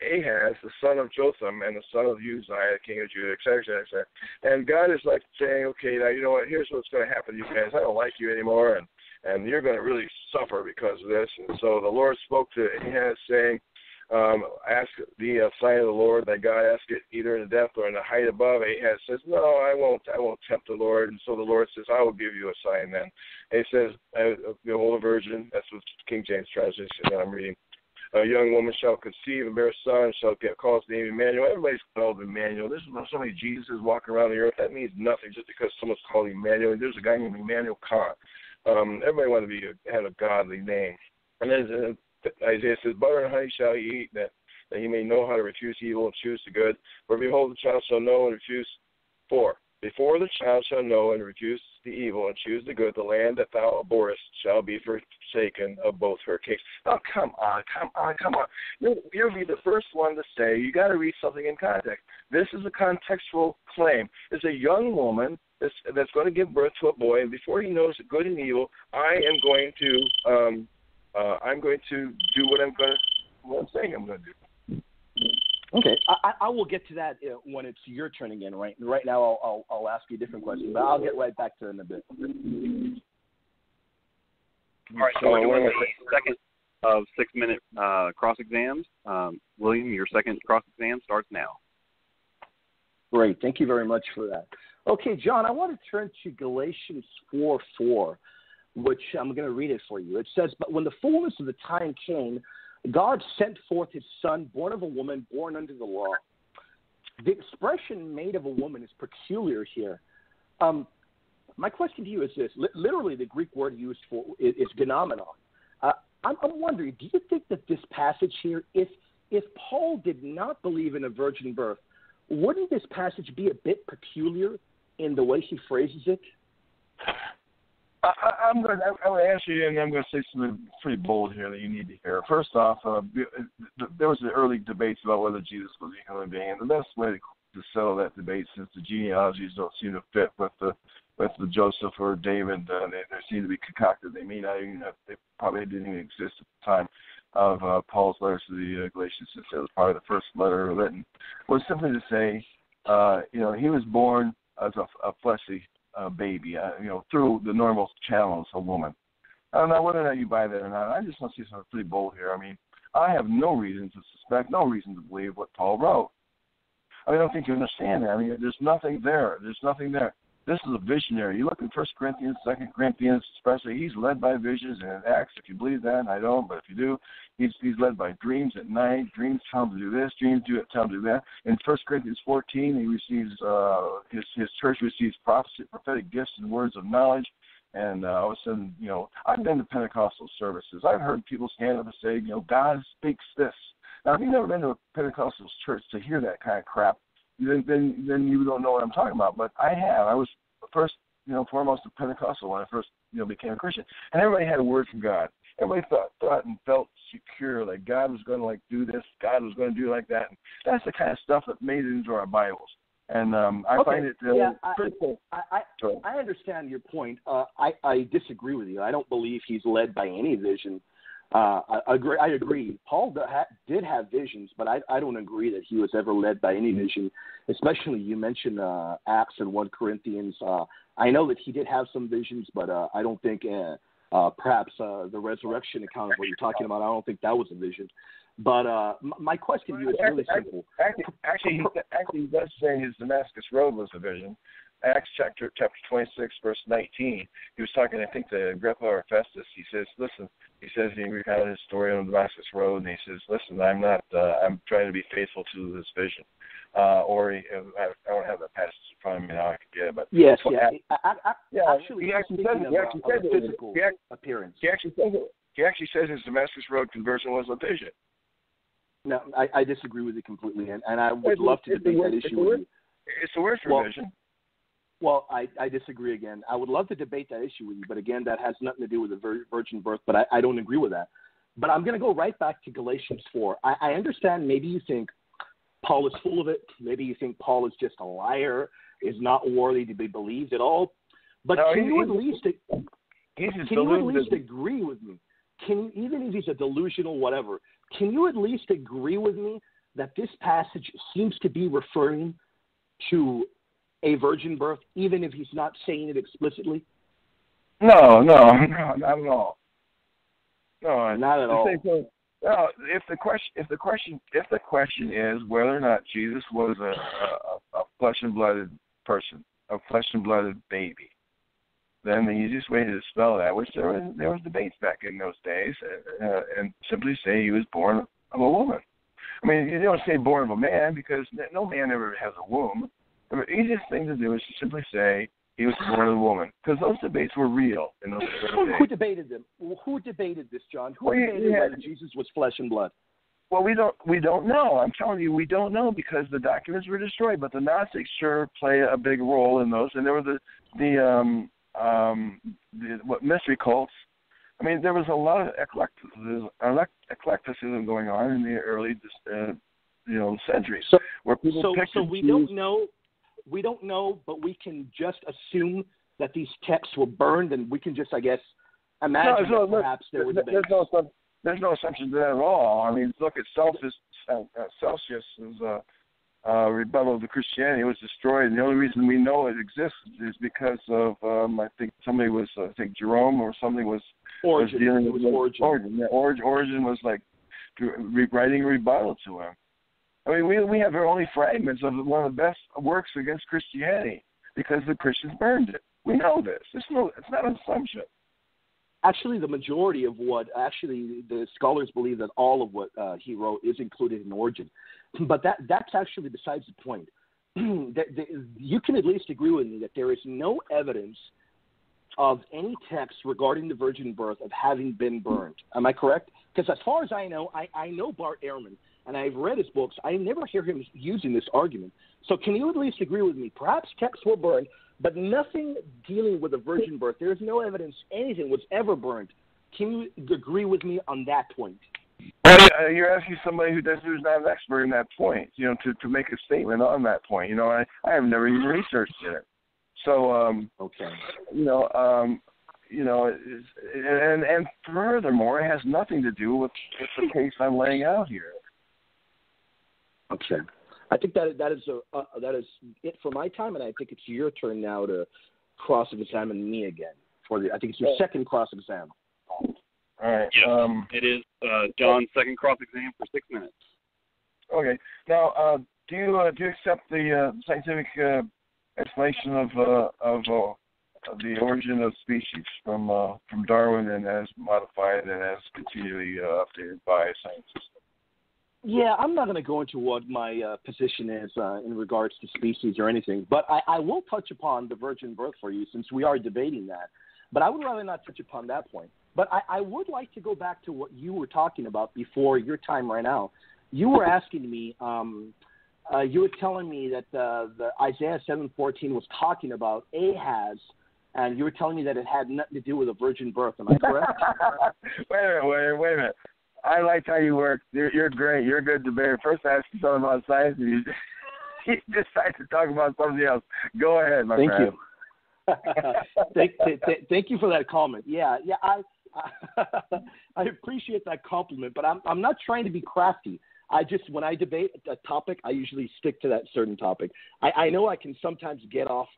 S3: Ahaz, the son of Jotham, and the son of Uzziah, the king of Judah, et cetera, et cetera. And God is like saying, okay, now you know what? Here's what's going to happen to you guys. I don't like you anymore, and you're going to really suffer because of this. And so the Lord spoke to Ahaz, saying, ask the sign of the Lord, that God ask it either in the depth or in the height above. Ahaz says, no, I won't tempt the Lord. And so the Lord says, I will give you a sign then. And he says, behold, a virgin. That's what King James translation that I'm reading. A young woman shall conceive and bear a son, shall call his name Emmanuel. Everybody's called Emmanuel. There's so many Jesuses walking around the earth. That means nothing just because someone's called Emmanuel. There's a guy named Emmanuel Kant. Everybody wants to have a godly name. And then Isaiah says, butter and honey shall he eat, that he may know how to refuse evil and choose the good. For behold, the child shall know and refuse. Before the child shall know and refuse the evil and choose the good, the land that thou abhorrest shall be forsaken of both her kings. Oh, come on. You'll be the first one to say you got to read something in context. This is a contextual claim. It's a young woman that's going to give birth to a boy, and before he knows good and evil, I'm going to do what I'm saying I'm going to do.
S2: Okay, I will get to that when it's your turn again. Right now, I'll ask you a different question, but I'll get right back to it in a bit.
S1: All right, so we're doing the second of 6-minute cross exams. William, your second cross exam starts now.
S2: Great, thank you very much for that. Okay, John, I want to turn to Galatians 4:4, which I'm going to read it for you. It says, "But when the fullness of the time came, God sent forth his son, born of a woman, born under the law." The expression made of a woman is peculiar here. My question to you is this. Literally, the Greek word used for is genomenon. I'm wondering, do you think that this passage here, if Paul did not believe in a virgin birth, wouldn't this passage be a bit peculiar in the way he phrases it?
S3: I'm going to answer you, and I'm going to say something pretty bold here that you need to hear. First off, there was the early debates about whether Jesus was a human being, and the best way to settle that debate, since the genealogies don't seem to fit with the Joseph or David, they seem to be concocted. They may not even they probably didn't even exist at the time of Paul's letters to the Galatians, since it was probably the first letter written, was simply to say, he was born as a fleshly baby, through the normal channels of a woman. I don't know whether or not you buy that or not. I just want to say something pretty bold here. I mean, I have no reason to suspect, no reason to believe what Paul wrote. I don't think you understand that. I mean, there's nothing there. There's nothing there. This is a visionary. You look in 1 Corinthians, 2 Corinthians, especially, he's led by visions, and in Acts, if you believe that, I don't, but if you do, he's led by dreams at night. Dreams tell him to do this. Dreams tell him to do that. In 1 Corinthians 14, he receives, his church receives prophecy, prophetic gifts and words of knowledge. And all of a sudden, I've been to Pentecostal services. I've heard people stand up and say, God speaks this. Now, if you've never been to a Pentecostal church to hear that kind of crap, then you don't know what I'm talking about. But I have. I was first, foremost a Pentecostal when I first, became a Christian. And everybody had a word from God. Everybody thought and felt secure that God was going to do this, God was going to do like that. And that's the kind of stuff that made it into our Bibles. And I find it pretty cool.
S2: I understand your point. I disagree with you. I don't believe he's led by any vision. I agree. Paul did have visions, but I don't agree that he was ever led by any vision, especially you mentioned Acts and 1 Corinthians. I know that he did have some visions, but I don't think perhaps the resurrection account of what you're talking about, I don't think that was a vision. But my question to you is really simple.
S3: Actually, he does say his Damascus Road was a vision. Acts chapter 26, verse 19. He was talking, I think, to Agrippa or Festus. He says, listen, he recounted his story on the Damascus Road, and he says, listen, I'm trying to be faithful to this vision. I don't have the passage in front of me now. I can get it, but
S2: yes,
S3: actually, he actually says it.
S2: Physical appearance.
S3: He actually says his Damascus Road conversion was a vision.
S2: No, I disagree with you completely, and I would love to debate that issue with you.
S3: It's the word for vision.
S2: Well, I disagree again. I would love to debate that issue with you, but again, that has nothing to do with the virgin birth, but I don't agree with that. But I'm going to go right back to Galatians 4. I understand maybe you think Paul is full of it. Maybe you think Paul is just a liar, is not worthy to be believed at all. But can you at least agree with me? Even if he's a delusional whatever, can you at least agree with me that this passage seems to be referring to a virgin birth, even if he's not saying it explicitly?
S3: No, not at all. No,
S2: not at all.
S3: No, if the question is whether or not Jesus was a flesh and blooded person, a flesh and blooded baby, then the easiest way to dispel that, which there was debates back in those days, and simply say he was born of a woman. I mean, you don't say born of a man because no man ever has a womb. The easiest thing to do is to simply say he was born of a woman, because those debates were real in those days.
S2: Who debated them? Who debated this, John? Who debated whether Jesus was flesh and blood?
S3: Well, we don't know. I'm telling you, we don't know because the documents were destroyed. But the Gnostics sure play a big role in those, and there were the mystery cults. I mean, there was a lot of eclecticism going on in the early centuries, where people picked and
S2: we don't know. We don't know, but we can just assume that these texts were burned, and we can just, I guess, imagine perhaps there were debates.
S3: There's no assumption to that at all. I mean, look at Celsius's rebuttal to Christianity. It was destroyed, and the only reason we know it exists is because of I think Jerome or somebody was dealing with Origen. Yeah, Origen was like writing a rebuttal to him. I mean, we have only fragments of one of the best works against Christianity because the Christians burned it. We know this. It's not an assumption.
S2: Actually, the majority of the scholars believe that all of what he wrote is included in Origen. But that's actually besides the point. You can at least agree with me that there is no evidence of any text regarding the virgin birth of having been burned. Am I correct? Because as far as I know Bart Ehrman, and I've read his books. I never hear him using this argument. So can you at least agree with me? Perhaps texts were burned, but nothing dealing with a virgin birth. There is no evidence anything was ever burned. Can you agree with me on that point?
S3: Well, you're asking somebody who's not an expert in that point, to make a statement on that point. I have never even researched it. So,
S2: okay.
S3: And furthermore, it has nothing to do with the case I'm laying out here.
S2: Okay, I think that is it for my time, and I think it's your turn now to cross-examine me again. I think it's your second cross-exam.
S3: All right.
S1: Yes, it is John's second cross exam for 6 minutes.
S3: Okay. Now, do you accept the scientific explanation of the origin of species from Darwin and as modified and as continually updated by scientists?
S2: Yeah, I'm not going to go into what my position is in regards to species or anything, but I will touch upon the virgin birth for you since we are debating that. But I would rather not touch upon that point. But I would like to go back to what you were talking about before your time right now. You were asking me, you were telling me that the Isaiah 7:14 was talking about Ahaz, and you were telling me that it had nothing to do with a virgin birth. Am I correct?
S3: Wait a minute. I like how you work. You're great. You're a good debater. First I asked you something about science, and you decide to talk about something else. Go ahead, my friend.
S2: Thank you for that comment. Yeah. I appreciate that compliment, but I'm not trying to be crafty. When I debate a topic, I usually stick to that certain topic. I know I can sometimes get off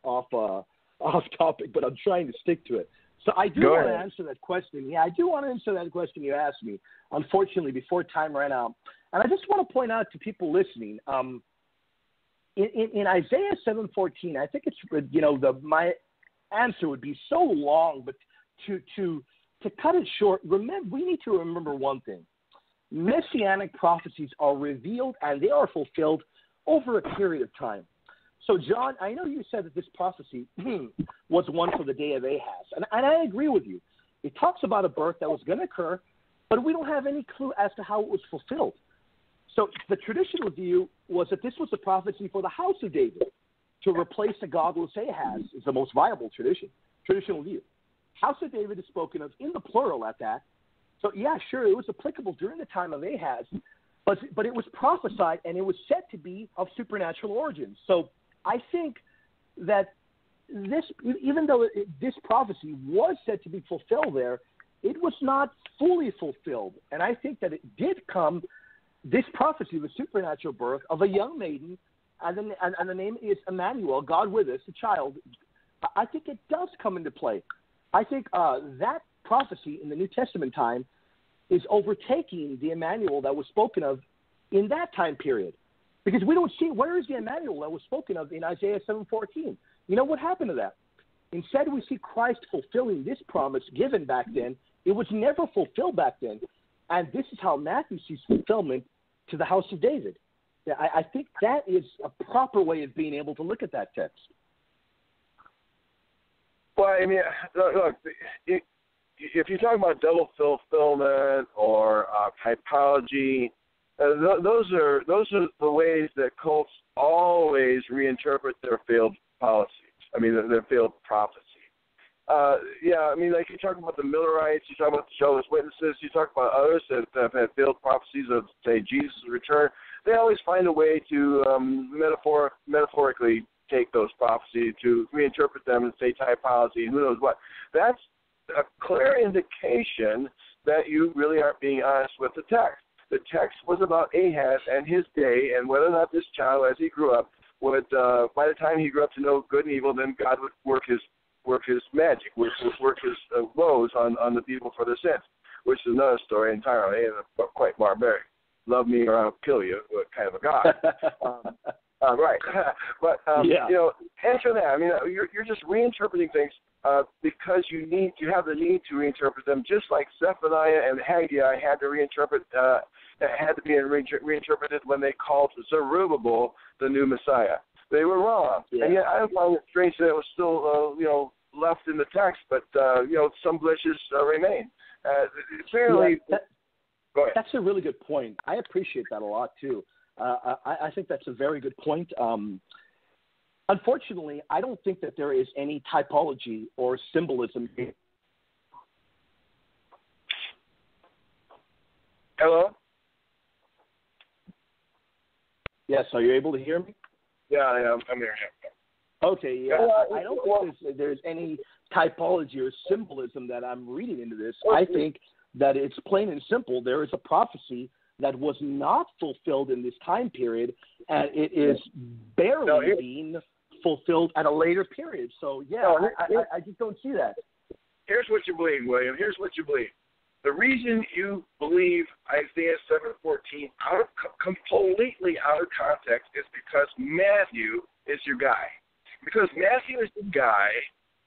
S2: topic, but I'm trying to stick to it. So I do want to answer that question. Yeah, I do want to answer that question you asked me. Unfortunately, before time ran out, and I just want to point out to people listening, in Isaiah 7:14, I think it's my answer would be so long, but to cut it short, we need to remember one thing. Messianic prophecies are revealed and they are fulfilled over a period of time. So, John, I know you said that this prophecy was one for the day of Ahaz, and I agree with you. It talks about a birth that was going to occur, but we don't have any clue as to how it was fulfilled. So the traditional view was that this was a prophecy for the house of David to replace the godless Ahaz is the most viable traditional view. House of David is spoken of in the plural at that. So, yeah, sure, it was applicable during the time of Ahaz, but it was prophesied and it was said to be of supernatural origins. So I think that even though this prophecy was said to be fulfilled there, it was not fully fulfilled. And I think that it did come, this prophecy, the supernatural birth of a young maiden, and the name is Emmanuel, God with us, the child. I think it does come into play. I think that prophecy in the New Testament time is overtaking the Emmanuel that was spoken of in that time period. Because we don't see, where is the Emmanuel that was spoken of in Isaiah 7:14? You know what happened to that? Instead, we see Christ fulfilling this promise given back then. It was never fulfilled back then. And this is how Matthew sees fulfillment to the house of David. I think that is a proper way of being able to look at that text.
S3: Well, I mean, look, if you're talking about double fulfillment or typology, those are the ways that cults always reinterpret their failed policies. I mean, their failed prophecy. I mean, like you talk about the Millerites, you talk about the Jehovah's Witnesses, you talk about others that have had failed prophecies of, say, Jesus' return. They always find a way to metaphorically take those prophecies, to reinterpret them and say typology and who knows what. That's a clear indication that you really aren't being honest with the text. The text was about Ahaz and his day, and whether or not this child, as he grew up, would, by the time he grew up to know good and evil, then God would work his magic, work his woes on the people for their sins, which is another story entirely and quite barbaric. Love me or I'll kill you, kind of a God. Right. But, answer that. I mean, you're just reinterpreting things because you have the need to reinterpret them, just like Zephaniah and Haggai had to be reinterpreted when they called Zerubbabel the new Messiah. They were wrong. Yeah. And yet I find it strange that it was still, left in the text, but, some glitches remain. Clearly, go ahead.
S2: That's a really good point. I appreciate that a lot, too. I think that's a very good point. Unfortunately, I don't think that there is any typology or symbolism here.
S3: Hello?
S2: Yes, are you able to hear me?
S3: Yeah, I'm here.
S2: Okay, yeah. I don't think there's any typology or symbolism that I'm reading into this. I think that it's plain and simple. There is a prophecy that was not fulfilled in this time period, and it is barely being fulfilled at a later period. So, I just don't see that.
S3: Here's what you believe, William. Here's what you believe. The reason you believe Isaiah 7:14 completely out of context is because Matthew is your guy. Because Matthew is the guy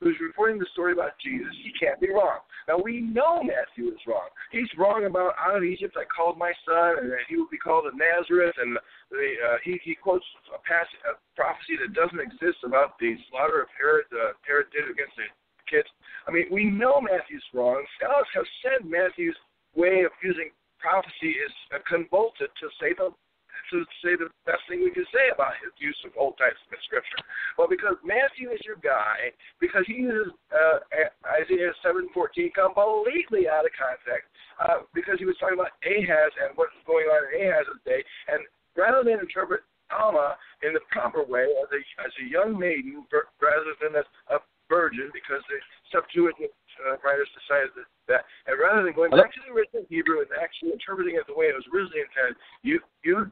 S3: who's reporting the story about Jesus, he can't be wrong. Now, we know Matthew is wrong. He's wrong about out of Egypt I called my son, and that he will be called of Nazareth, and he quotes a prophecy that doesn't exist about the slaughter of Herod did against the kids. I mean, we know Matthew's wrong. Scholars have said Matthew's way of using prophecy is convoluted to say the best thing we can say about his use of Old Testament scripture. Well, because Matthew is your guy, because he uses Isaiah 7:14 completely out of context, because he was talking about Ahaz and what's going on in Ahaz's day, and rather than interpret Alma in the proper way as a young maiden rather than as a virgin, because the Septuagint writers decided that, and rather than going back to the original Hebrew and actually interpreting it the way it was originally intended, you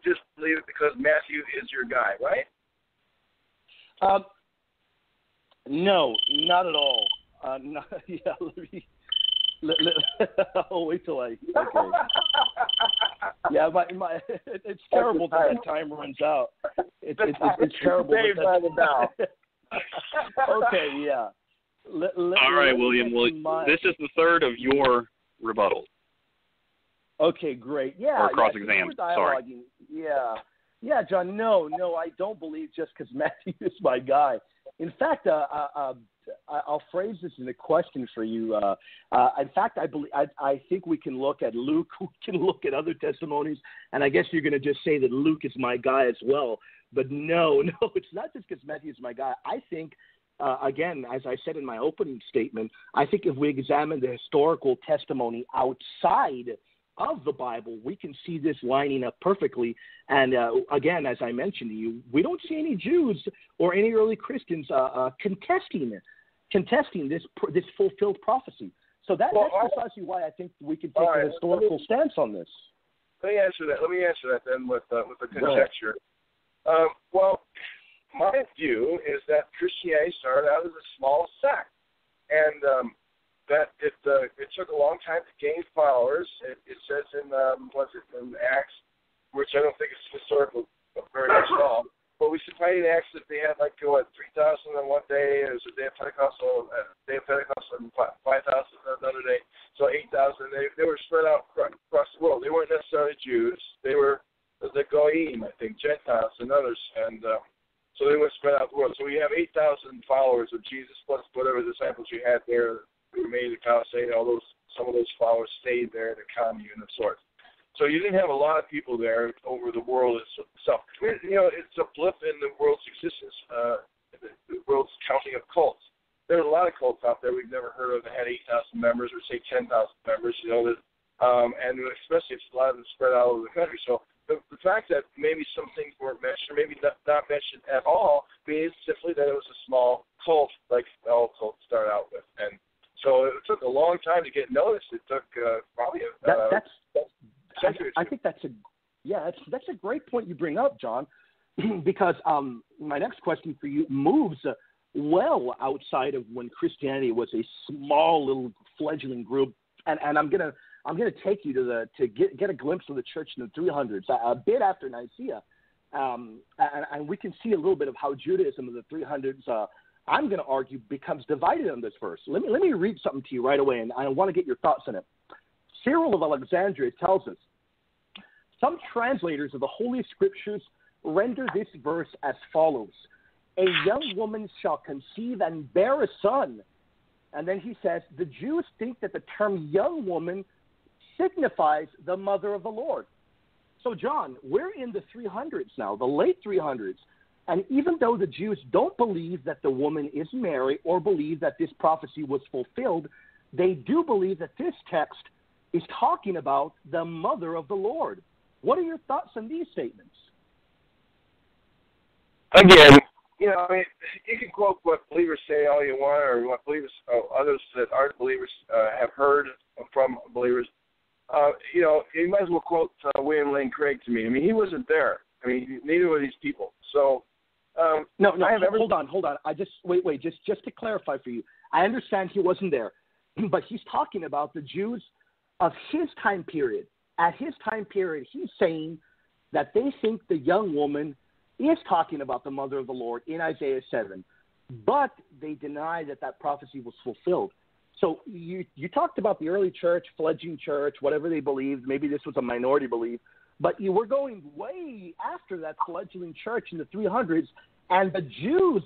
S3: just believe it because Matthew is your guy, right?
S2: No, not at all. I'll wait till okay. Yeah, it's terrible that time runs out. It's terrible. Okay, yeah.
S1: All right, William. This is the third of your rebuttals.
S2: Okay, great. Yeah.
S1: Or cross-exam, sorry.
S2: Yeah, John, no, I don't believe just because Matthew is my guy. In fact, I'll phrase this in a question for you. In fact, I think we can look at Luke, we can look at other testimonies, and I guess you're going to just say that Luke is my guy as well. But no, it's not just because Matthew is my guy. I think, again, as I said in my opening statement, I think if we examine the historical testimony outside of the Bible, we can see this lining up perfectly. And again, as I mentioned to you, we don't see any Jews or any early Christians contesting this fulfilled prophecy. So that's precisely why I think we can take a historical stance on this.
S3: Let me answer that then with the conjecture. Well, my view is that Christianity started out as a small sect, and that it took a long time to gain followers. It says in Acts, which I don't think is historical very much at all, but we should find in Acts that they had 3,000 on one day. There was a day of Pentecost, and 5,000 another day, so 8,000. They were spread out across the world. They weren't necessarily Jews. They were the Goyim, I think, Gentiles and others, and so they were spread out the world. So we have 8,000 followers of Jesus plus whatever disciples you had there who remained in Colossae. Some of those followers stayed there in a commune of sorts. So you didn't have a lot of people there over the world itself. It's a blip in the world's existence, the world's counting of cults. There's a lot of cults out there we've never heard of that had 8,000 members or say 10,000 members. And especially if a lot of them spread out over the country. So the fact that maybe some things weren't mentioned, or maybe not mentioned at all, means simply that it was a small cult, like all cults start out with. And so it took a long time to get noticed. It took probably century.
S2: I think that's a great point you bring up, John, because my next question for you moves well outside of when Christianity was a small little fledgling group, and I'm gonna take you to get a glimpse of the church in the 300s, a bit after Nicaea, and we can see a little bit of how Judaism in the 300s, I'm going to argue, becomes divided on this verse. Let me read something to you right away, and I want to get your thoughts on it. Cyril of Alexandria tells us, some translators of the Holy Scriptures render this verse as follows: a young woman shall conceive and bear a son. And then he says, the Jews think that the term young woman signifies the mother of the Lord. So, John, we're in the 300s now, the late 300s, and even though the Jews don't believe that the woman is Mary or believe that this prophecy was fulfilled, they do believe that this text is talking about the mother of the Lord. What are your thoughts on these statements?
S3: Again, you can quote what believers say all you want, or what believers, others that aren't believers have heard from believers. You might as well quote William Lane Craig to me. I mean, he wasn't there. I mean, neither were these people. So,
S2: no. Hold on. I just wait. Just to clarify for you, I understand he wasn't there, but he's talking about the Jews of his time period. At his time period, he's saying that they think the young woman is talking about the mother of the Lord in Isaiah 7, but they deny that that prophecy was fulfilled. So you talked about the early church, fledgling church, whatever they believed. Maybe this was a minority belief, but you were going way after that fledgling church in the 300s, and the Jews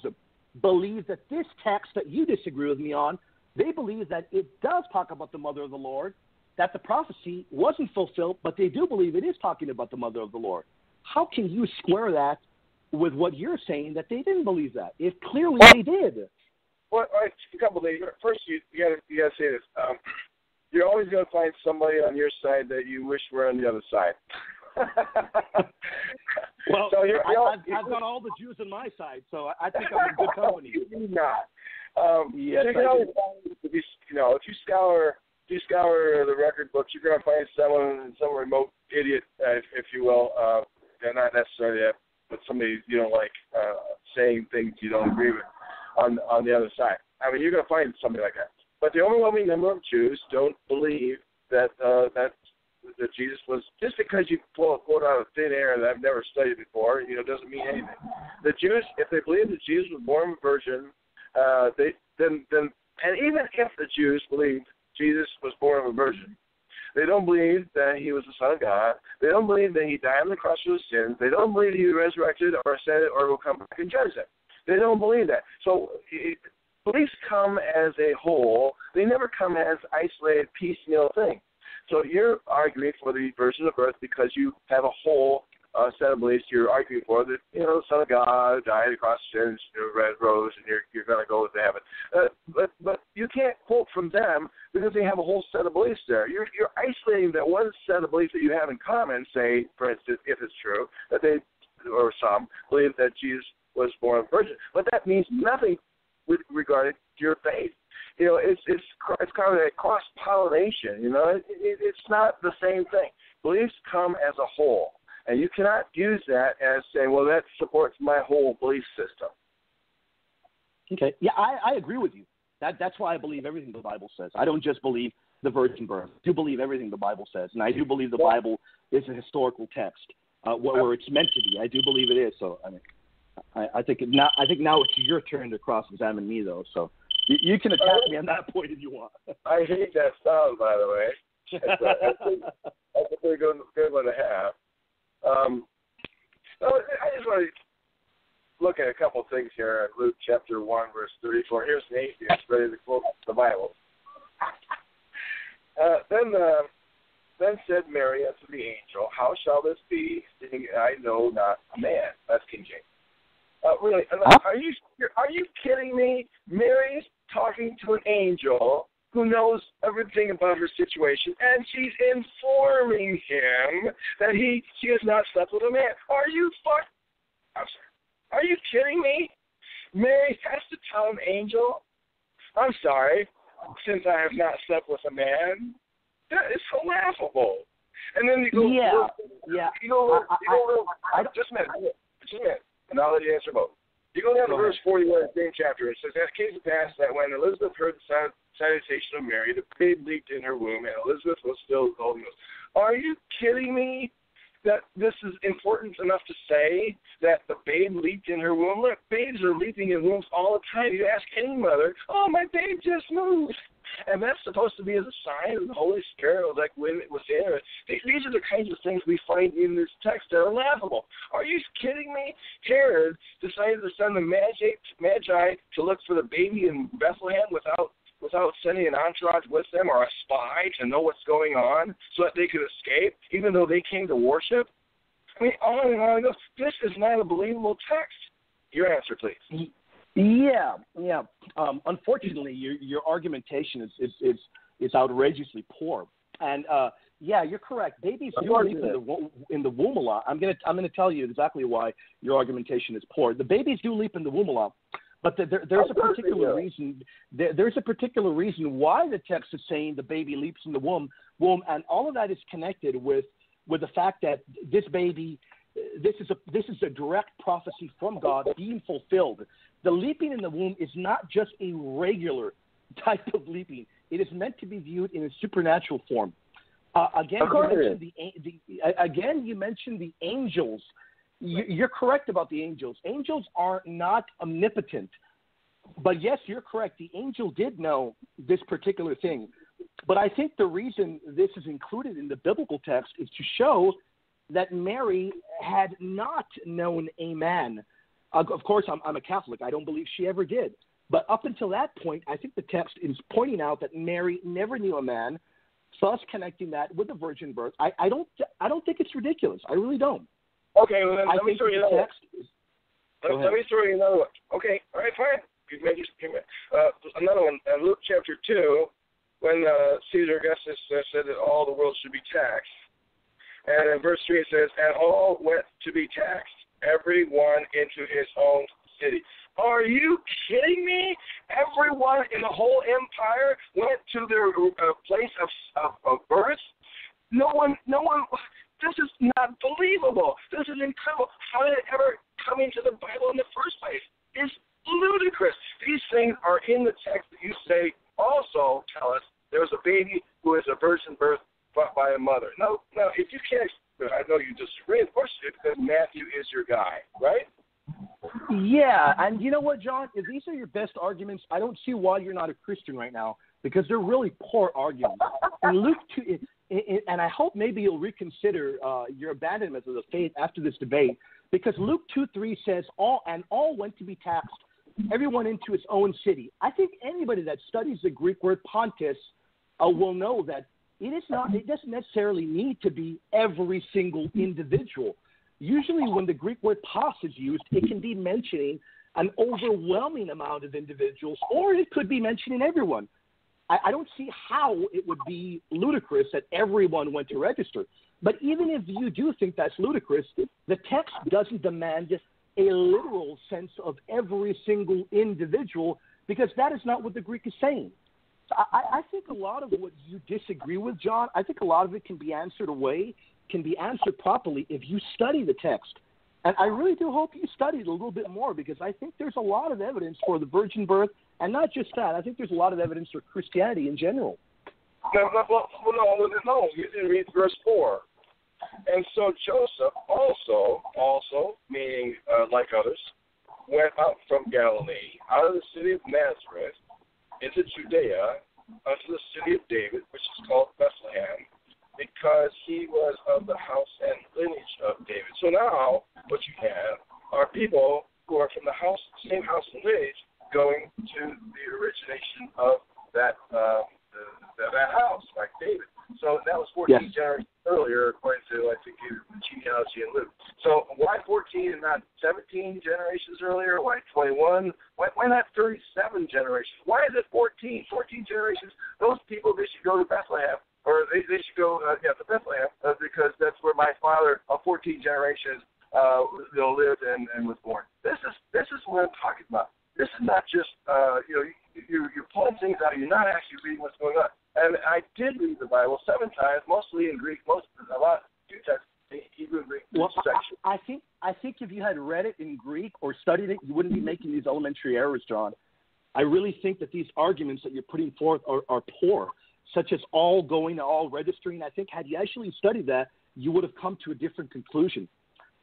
S2: believe that this text that you disagree with me on, they believe that it does talk about the mother of the Lord, that the prophecy wasn't fulfilled, but they do believe it is talking about the mother of the Lord. How can you square that with what you're saying, that they didn't believe that, if clearly they did?
S3: Well, a couple of things. First, you got to say this. You're always going to find somebody on your side that you wish were on the other side.
S2: Well,
S3: so
S2: I've got all the Jews on my side, so I think I'm in good company.
S3: You're not.
S2: Yes,
S3: you can always find, if you scour the record books, you're going to find some remote idiot, if you will. They're not necessarily that, but somebody you don't like saying things you don't agree with on the other side. I mean, you're going to find somebody like that. But the overwhelming number of Jews don't believe that Jesus was, just because you pull a quote out of thin air that I've never studied before, doesn't mean anything. The Jews, if they believe that Jesus was born of a virgin, and even if the Jews believed Jesus was born of a virgin, they don't believe that he was the Son of God. They don't believe that he died on the cross for his sins. They don't believe he was resurrected or ascended or will come back and judge them. They don't believe that. So beliefs come as a whole. They never come as isolated, piecemeal things. So you're arguing for the virgin of birth because you have a whole set of beliefs you're arguing for, that, the Son of God died across sins, red rose, and you're going to go to heaven. But you can't quote from them because they have a whole set of beliefs there. You're isolating that one set of beliefs that you have in common, say, for instance, if it's true, that they, or some, believe that Jesus was born of a virgin. But that means nothing with regard to your faith. It's kind of a cross-pollination, It's not the same thing. Beliefs come as a whole. And you cannot use that as saying, well, that supports my whole belief system.
S2: Okay. Yeah, I agree with you. That's why I believe everything the Bible says. I don't just believe the virgin birth. I do believe everything the Bible says. And I do believe the Bible is a historical text where it's meant to be. I do believe it is. So, I think now it's your turn to cross-examine me, though. So you can attack me on that point if you want.
S3: I hate that sound, by the way. That's a pretty good one to have. I just want to look at a couple of things here in Luke chapter 1, verse 34. Here's an atheist ready to quote the Bible. Then said Mary unto the angel, how shall this be, seeing I know not a man? That's King James. Really, are you kidding me? Mary's talking to an angel who knows everything about her situation, and she's informing him that she has not slept with a man. Are you kidding me? Mary has to tell an angel, I'm sorry, since I have not slept with a man? That is so laughable. And then you go, just a minute, and I'll let you answer both. You go down to verse 41 of the same chapter. It says, "And it came to pass that when Elizabeth heard the salutation of Mary, the babe leaped in her womb, and Elizabeth was filled with the Holy Ghost." Are you kidding me that this is important enough to say that the babe leaped in her womb? Look, babes are leaping in wombs all the time. You ask any mother, oh, my babe just moved. And that's supposed to be as a sign of the Holy Spirit, like when it was in her. These are the kinds of things we find in this text that are laughable. Are you kidding me? Herod decided to send the Magi to look for the baby in Bethlehem without sending an entourage with them or a spy to know what's going on so that they could escape, even though they came to worship? I mean, on and on it goes. This is not a believable text. Your answer, please.
S2: Yeah. Unfortunately, your argumentation is outrageously poor. And you're correct. Babies do leap in the womb a lot. I'm gonna tell you exactly why your argumentation is poor. The babies do leap in the womb a lot, but there's a particular reason. There's a particular reason why the text is saying the baby leaps in the womb, and all of that is connected with the fact that this baby. This is a direct prophecy from God being fulfilled. The leaping in the womb is not just a regular type of leaping. It is meant to be viewed in a supernatural form. You mentioned the angels. You're correct about the angels. Angels are not omnipotent. But yes, you're correct. The angel did know this particular thing. But I think the reason this is included in the biblical text is to show that Mary had not known a man. Of course, I'm a Catholic. I don't believe she ever did. But up until that point, I think the text is pointing out that Mary never knew a man, thus connecting that with the virgin birth. I don't think it's ridiculous. I really don't.
S3: Okay, well, then let me throw you another one. Let me throw you another one. Okay, all right, fine. Another one, Luke chapter 2, when Caesar Augustus said that all the world should be taxed. And in verse 3 it says, and all went to be taxed, every one into his own city. Are you kidding me? Everyone in the whole empire went to their place of birth? No one, this is not believable. This is incredible. How did it ever come into the Bible in the first place? It's ludicrous. These things are in the text that you say also tell us there was a baby who is a virgin birth by a mother. Now, if you can't, I know you disagree, of course you do, because Matthew is your guy, right?
S2: Yeah, and you know what, John? If these are your best arguments, I don't see why you're not a Christian right now, because they're really poor arguments. And Luke 2, and I hope maybe you'll reconsider your abandonment of the faith after this debate, because Luke 2:3 says, all went to be taxed, everyone into his own city. I think anybody that studies the Greek word pontis will know that it doesn't necessarily need to be every single individual. Usually when the Greek word pos is used, it can be mentioning an overwhelming amount of individuals, or it could be mentioning everyone. I don't see how it would be ludicrous that everyone went to register. But even if you do think that's ludicrous, the text doesn't demand a literal sense of every single individual, because that is not what the Greek is saying. So I think a lot of what you disagree with, John, I think a lot of it can be answered properly if you study the text. And I really do hope you study it a little bit more, because I think there's a lot of evidence for the virgin birth, and not just that. I think there's a lot of evidence for Christianity in general.
S3: No, you didn't read verse 4. And so Joseph also, meaning like others, went up from Galilee, out of the city of Nazareth, into Judea, unto the city of David, which is called Bethlehem, because he was of the house and lineage of David. So now what you have are people who are from the same house and lineage, going to the origination of that house, like David. So that was 14 generations earlier, according to, I think, genealogy and Luke. So why 14 and not 17 generations earlier? Why 21? Why not 37 generations? Why is it 14? 14 generations. Those people, they should go to Bethlehem, or they should go to Bethlehem, because that's where my father of 14 generations lived and was born. This is what I'm talking about. This is not just you're pulling things out. You're not actually reading what's going on. And I did read the Bible 7 times, mostly in Greek, few texts in Hebrew and Greek.
S2: Well, I think if you had read it in Greek or studied it, you wouldn't be making these elementary errors, John. I really think that these arguments that you're putting forth are poor, such as all going, all registering. I think had you actually studied that, you would have come to a different conclusion.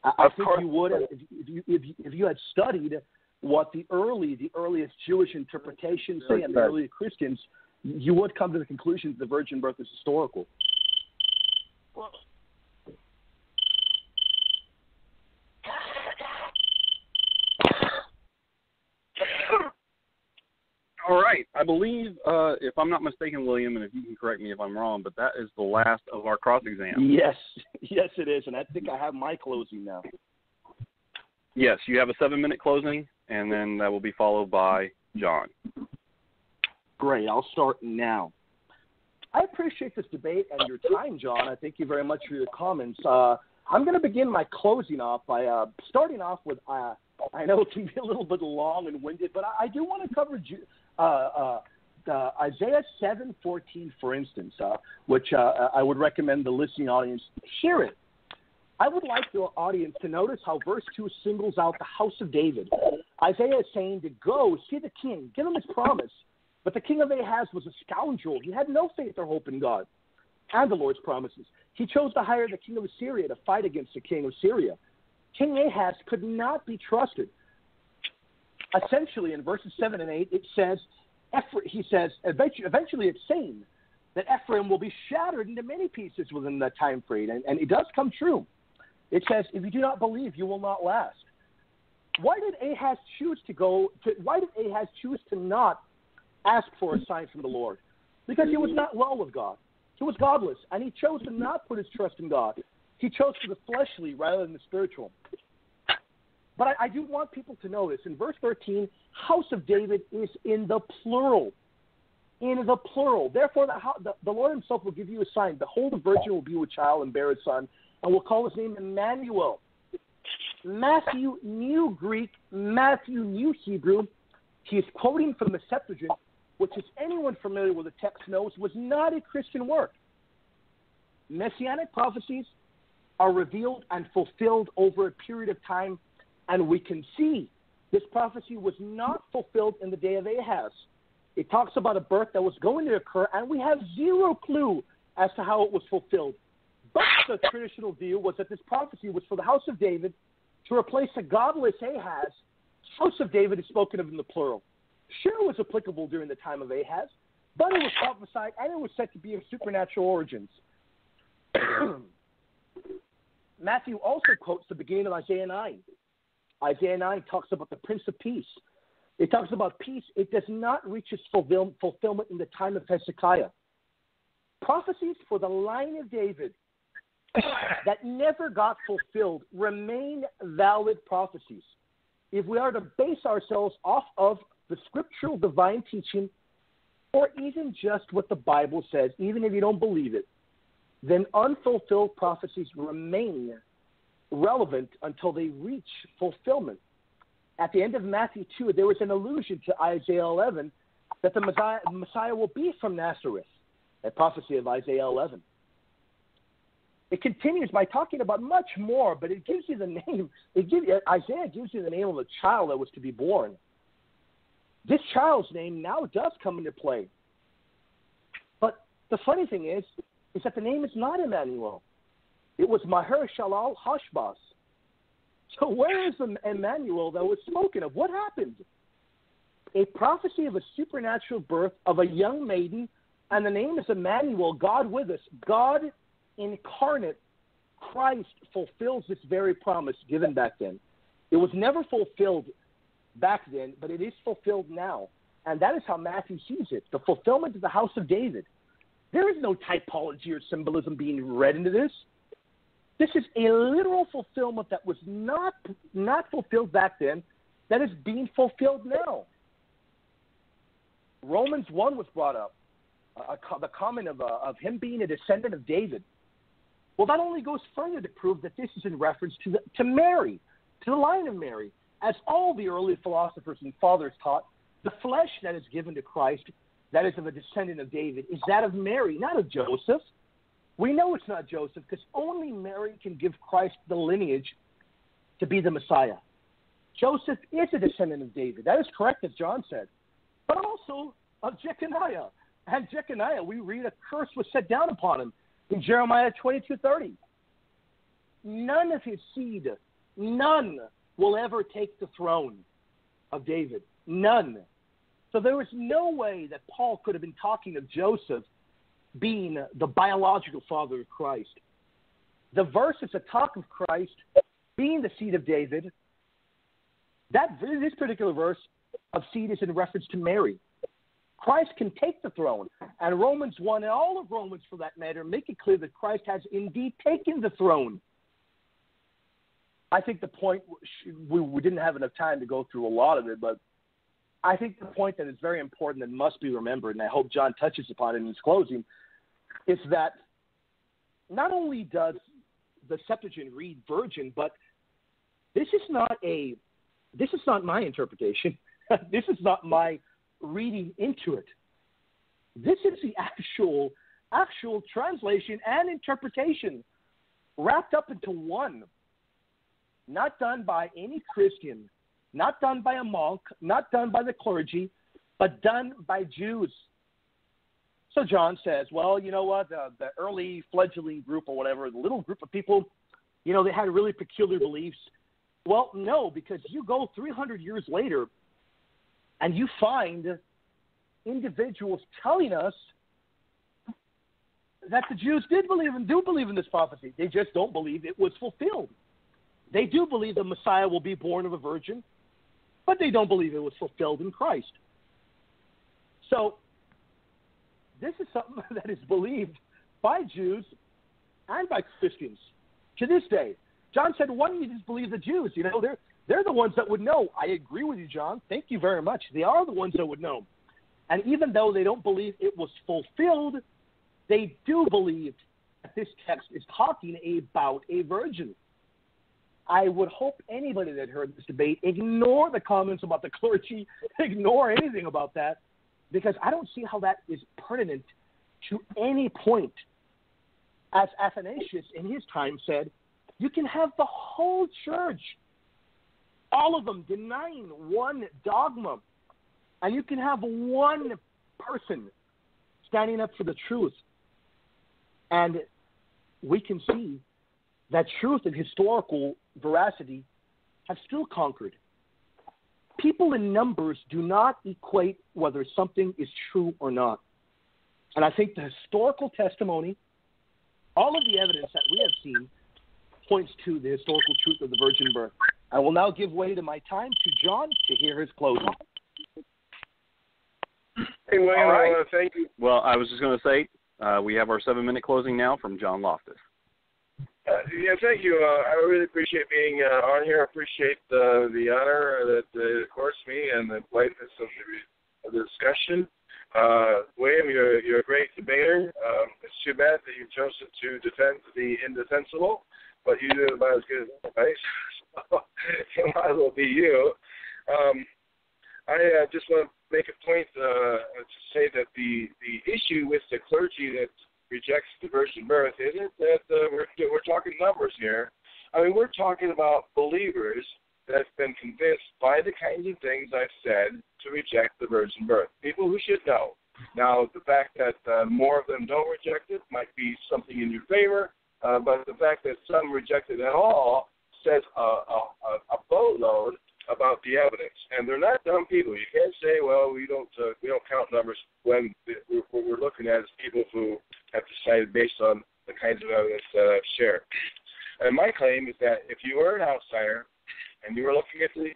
S2: I think you would have, if you had studied what the earliest Jewish interpretations say and the earliest Christians, you would come to the conclusion that the virgin birth is historical.
S3: Well,
S1: all right. I believe, if I'm not mistaken, William, and if you can correct me if I'm wrong, but that is the last of our cross exams.
S2: Yes, it is, and I think I have my closing now.
S1: Yes, you have a 7-minute closing, and then that will be followed by John.
S2: Great. I'll start now. I appreciate this debate and your time, John. I thank you very much for your comments. I'm going to begin my closing off by starting off with, I know it can be a little bit long and winded, but I do want to cover Isaiah 7:14, for instance, which I would recommend the listening audience hear it. I would like the audience to notice how verse 2 singles out the house of David. Isaiah is saying to go see the king, give him his promise. But the king of Ahaz was a scoundrel. He had no faith or hope in God. and the Lord's promises. He chose to hire the king of Assyria to fight against the king of Syria. King Ahaz could not be trusted. Essentially, in verses 7 and 8, it says, he says, eventually it's saying that Ephraim will be shattered into many pieces within that time frame, and it does come true. It says, if you do not believe, you will not last. Why did Ahaz choose to not ask for a sign from the Lord? Because he was not well with God. He was godless, and he chose to not put his trust in God. He chose for the fleshly rather than the spiritual. But I do want people to notice, in verse 13, house of David is in the plural. In the plural. Therefore, the Lord himself will give you a sign. Behold, a virgin will be with child and bear a son, and will call his name Emmanuel. Matthew knew Greek. Matthew knew Hebrew. He is quoting from the Septuagint, which, as anyone familiar with the text knows, was not a Christian work. Messianic prophecies are revealed and fulfilled over a period of time, and we can see this prophecy was not fulfilled in the day of Ahaz. It talks about a birth that was going to occur, and we have zero clue as to how it was fulfilled. But the traditional view was that this prophecy was for the house of David to replace a godless Ahaz. House of David is spoken of in the plural. Sure, it was applicable during the time of Ahaz, but it was prophesied, and it was said to be of supernatural origins. Matthew also quotes the beginning of Isaiah 9. Isaiah 9 talks about the Prince of Peace. It talks about peace. It does not reach its fulfillment in the time of Hezekiah. Prophecies for the line of David that never got fulfilled remain valid prophecies. If we are to base ourselves off of the scriptural divine teaching, or even just what the Bible says, even if you don't believe it, then unfulfilled prophecies remain relevant until they reach fulfillment. At the end of Matthew 2, there was an allusion to Isaiah 11 that the Messiah will be from Nazareth, a prophecy of Isaiah 11. It continues by talking about much more, but it gives you the name. Isaiah gives you the name of a child that was to be born. This child's name now does come into play. But the funny thing is that the name is not Emmanuel. It was Maher Shalal Hashbaz. So where is the Emmanuel that was spoken of? What happened? A prophecy of a supernatural birth of a young maiden, and the name is Emmanuel, God with us. God incarnate, Christ, fulfills this very promise given back then. It was never fulfilled back then, but it is fulfilled now. And that is how Matthew sees it, the fulfillment of the house of David. There is no typology or symbolism being read into this. This is a literal fulfillment that was not fulfilled back then, that is being fulfilled now. Romans 1 was brought up, the comment of him being a descendant of David. Well, that only goes further to prove that this is in reference to Mary, to the line of Mary. As all the early philosophers and fathers taught, the flesh that is given to Christ, that is of a descendant of David, is that of Mary, not of Joseph. We know it's not Joseph because only Mary can give Christ the lineage to be the Messiah. Joseph is a descendant of David. That is correct, as John said, but also of Jeconiah. And Jeconiah, we read a curse was set down upon him in Jeremiah 22:30. None of his seed, none will ever take the throne of David. None. So there was no way that Paul could have been talking of Joseph being the biological father of Christ. The verse is a talk of Christ being the seed of David. This particular verse of seed is in reference to Mary. Christ can take the throne. And Romans 1 and all of Romans, for that matter, make it clear that Christ has indeed taken the throne. I think the point, we didn't have enough time to go through a lot of it, but I think the point that is very important and must be remembered, and I hope John touches upon it in his closing, is that not only does the Septuagint read virgin, but this is not my interpretation. This is not my reading into it. This is the actual translation and interpretation wrapped up into one. Not done by any Christian, not done by a monk, not done by the clergy, but done by Jews. So John says, well, you know what, the early fledgling group or whatever, the little group of people, they had really peculiar beliefs. Well, no, because you go 300 years later and you find individuals telling us that the Jews do believe in this prophecy. They just don't believe it was fulfilled. They do believe the Messiah will be born of a virgin, but they don't believe it was fulfilled in Christ. So this is something that is believed by Jews and by Christians to this day. John said, why don't you just believe the Jews? They're the ones that would know. I agree with you, John. Thank you very much. They are the ones that would know. And even though they don't believe it was fulfilled, they do believe that this text is talking about a virgin. I would hope anybody that heard this debate ignore the comments about the clergy, ignore anything about that, because I don't see how that is pertinent to any point. As Athanasius in his time said, you can have the whole church, all of them denying one dogma, and you can have one person standing up for the truth. And we can see that truth and historical veracity have still conquered. People in numbers do not equate whether something is true or not. And I think the historical testimony, all of the evidence that we have seen, points to the historical truth of the virgin birth. I will now give way to my time to John to hear his closing.
S3: Hey, William,
S1: All right.
S3: I want to thank you.
S1: Well, I was just going to say, we have our 7-minute closing now from John Loftus.
S3: Thank you. I really appreciate being on here. I appreciate the honor that it accords me and the politeness of the discussion. William, you're a great debater. It's too bad that you've chosen to defend the indefensible, but you do it about as good as anybody. So it might as well be you. I just want to make a point to say that the issue with the clergy that rejects the virgin birth isn't that we're talking numbers here. I mean, we're talking about believers that have been convinced by the kinds of things I've said to reject the virgin birth. People who should know. Now, the fact that more of them don't reject it might be something in your favor, but the fact that some reject it at all says a boatload about the evidence, and they're not dumb people. You can't say, well, we don't count numbers when what we're looking at is people who have decided based on the kinds of evidence that I've shared. And my claim is that if you were an outsider and you were looking at the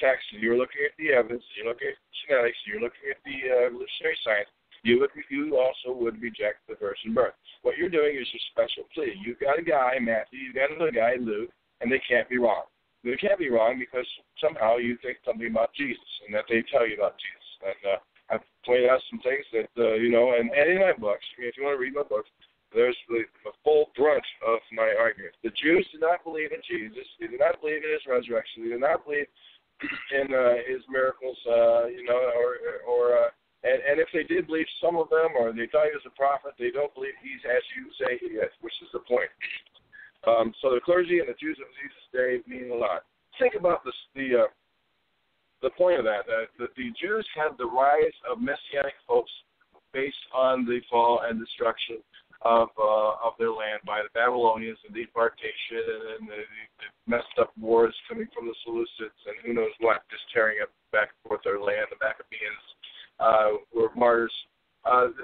S3: text, and you were looking at the evidence, you're looking at genetics, you're looking at the evolutionary science, you also would reject the virgin birth. What you're doing is your special plea. You've got a guy, Matthew, you've got another guy, Luke, and they can't be wrong. They can't be wrong because somehow you think something about Jesus and that they tell you about Jesus. And I've pointed out some things that, and in my books, if you want to read my books, there's the full brunt of my argument. The Jews did not believe in Jesus. They did not believe in his resurrection. They did not believe in his miracles, and if they did believe some of them or they thought he was a prophet, they don't believe he's as you say he is, which is the point. So the clergy and the Jews of Jesus' day mean a lot. Think about the point of that the Jews had the rise of messianic hopes based on the fall and destruction of their land by the Babylonians and deportation and the messed up wars coming from the Seleucids and who knows what, just tearing up back and forth their land. The Maccabees were martyrs.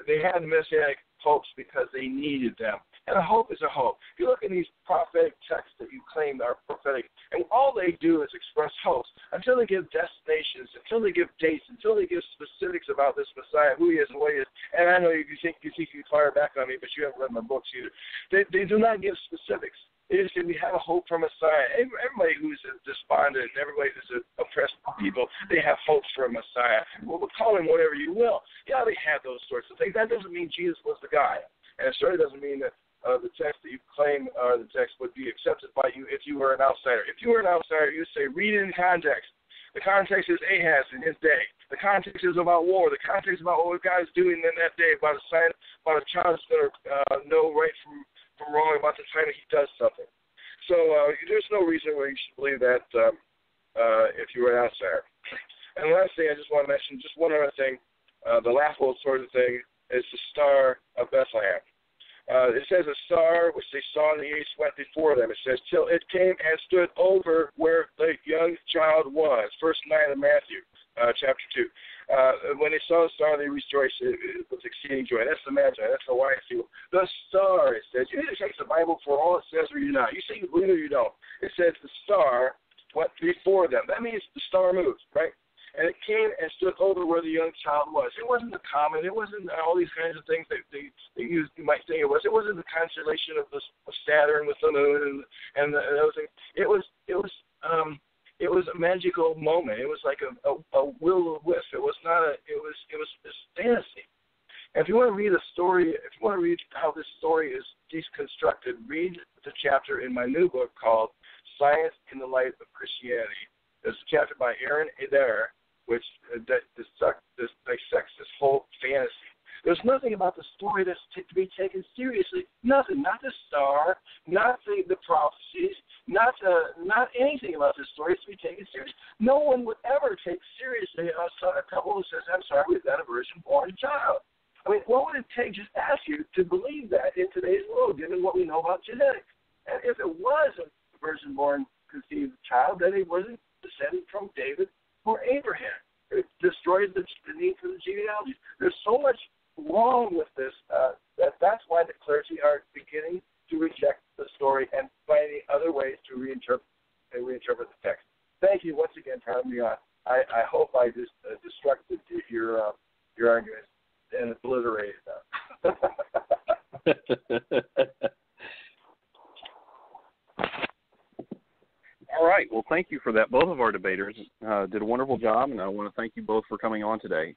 S3: They had messianic hopes because they needed them. And a hope is a hope. If you look at these prophetic texts that you claim are prophetic, and all they do is express hopes until they give destinations, until they give dates, until they give specifics about this Messiah, who he is and what he is. And I know you think you fire back on me, but you haven't read my books either. They do not give specifics. They just say we have a hope for Messiah. Everybody who's despondent, everybody who's oppressed people, they have hopes for a Messiah. Well, we'll call him whatever you will. Yeah, they had those sorts of things. That doesn't mean Jesus was the guy. And it certainly doesn't mean that the text that you claim the text would be accepted by you if you were an outsider. If you were an outsider, you say, read it in context. The context is Ahaz in his day. The context is about war. The context is about what God is doing in that day, about a sign, about a child that's going to know right from wrong, about the time that he does something. So there's no reason why you should believe that if you were an outsider. And the last thing I just want to mention, just one other thing, the laughable sort of thing, is the Star of Bethlehem. It says a star which they saw in the east went before them. It says, till it came and stood over where the young child was. Verse 9 of Matthew, chapter 2. When they saw the star, they rejoiced with exceeding joy. That's the Magi. That's the wise people. The star, it says. You need to check the Bible for all it says or you not. You say you believe it or you don't. It says the star went before them. That means the star moves, right? And it came and stood over where the young child was. It wasn't the comet. It wasn't all these kinds of things that they used. You might think it was. It wasn't the constellation of Saturn with the moon and those things. It was a magical moment. It was like a will-o-the-wisp. It was not a. It was fantasy. And if you want to read a story, if you want to read how this story is deconstructed, read the chapter in my new book called "Science in the Light of Christianity." There's a chapter by Aaron Adair, which dissects this whole fantasy. There's nothing about the story that's to be taken seriously. Nothing. Not the star. Not the prophecies. Not anything about this story is to be taken seriously. No one would ever take seriously a couple who says, "I'm sorry, we've got a virgin-born child." I mean, what would it take? Just ask you to believe that in today's world, given what we know about genetics. And if it was a virgin-born conceived child, then it wasn't descended from David or Abraham. It destroys the need for the genealogy. There's so much wrong with this that's why the clergy are beginning to reject the story and finding other ways to reinterpret the text. Thank you once again for having me on. I hope I just destructed your argument and obliterated them.
S1: All right. Well, thank you for that. Both of our debaters did a wonderful job, and I want to thank you both for coming on today.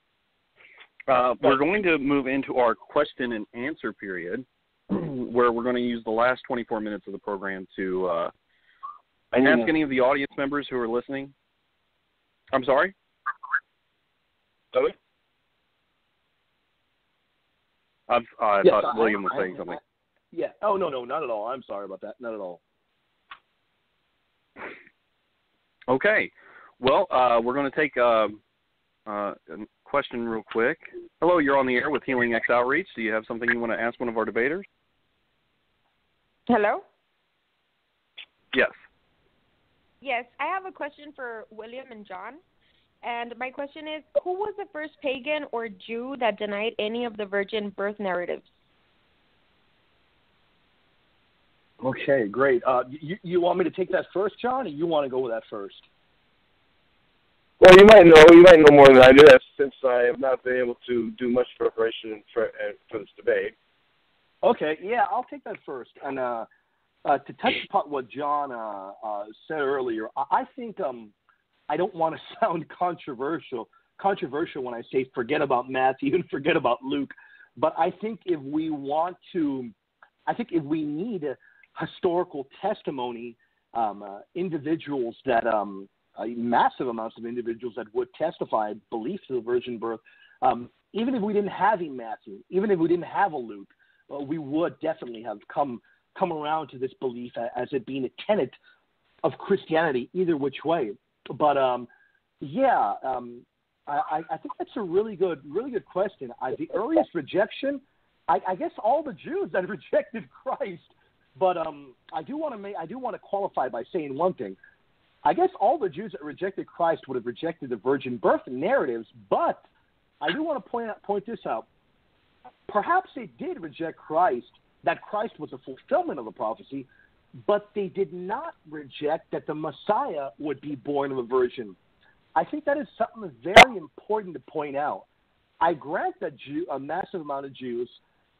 S1: We're going to move into our question and answer period, where we're going to use the last 24 minutes of the program to ask any of the audience members who are listening. I'm sorry?
S3: Sorry?
S1: I thought William was saying something.
S2: Yeah. Oh, no, not at all. I'm sorry about that. Not at all.
S1: Okay. Well, we're going to take a question real quick. Hello, you're on the air with Healing X Outreach. Do you have something you want to ask one of our debaters?
S4: Hello?
S1: Yes.
S4: Yes, I have a question for William and John. And my question is, who was the first pagan or Jew that denied any of the virgin birth narratives?
S2: Okay, great. You want me to take that first, John, or you want to go with that first?
S3: Well, you might know more than I do, since I have not been able to do much preparation for this debate.
S2: Okay, yeah, I'll take that first. And to touch upon what John said earlier, I think I don't want to sound controversial when I say forget about Matthew and forget about Luke, but I think if we need historical testimony, individuals that massive amounts of individuals that would testify belief to the virgin birth, even if we didn't have a Matthew, even if we didn't have a Luke, we would definitely have come around to this belief as it being a tenet of Christianity, either which way. But I think that's a really good question. The earliest rejection, I guess, all the Jews that rejected Christ. But I do want to qualify by saying one thing. I guess all the Jews that rejected Christ would have rejected the virgin birth narratives. But I do want to point this out. Perhaps they did reject Christ, that Christ was a fulfillment of the prophecy, but they did not reject that the Messiah would be born of a virgin. I think that is something that's very important to point out. I grant that a massive amount of Jews,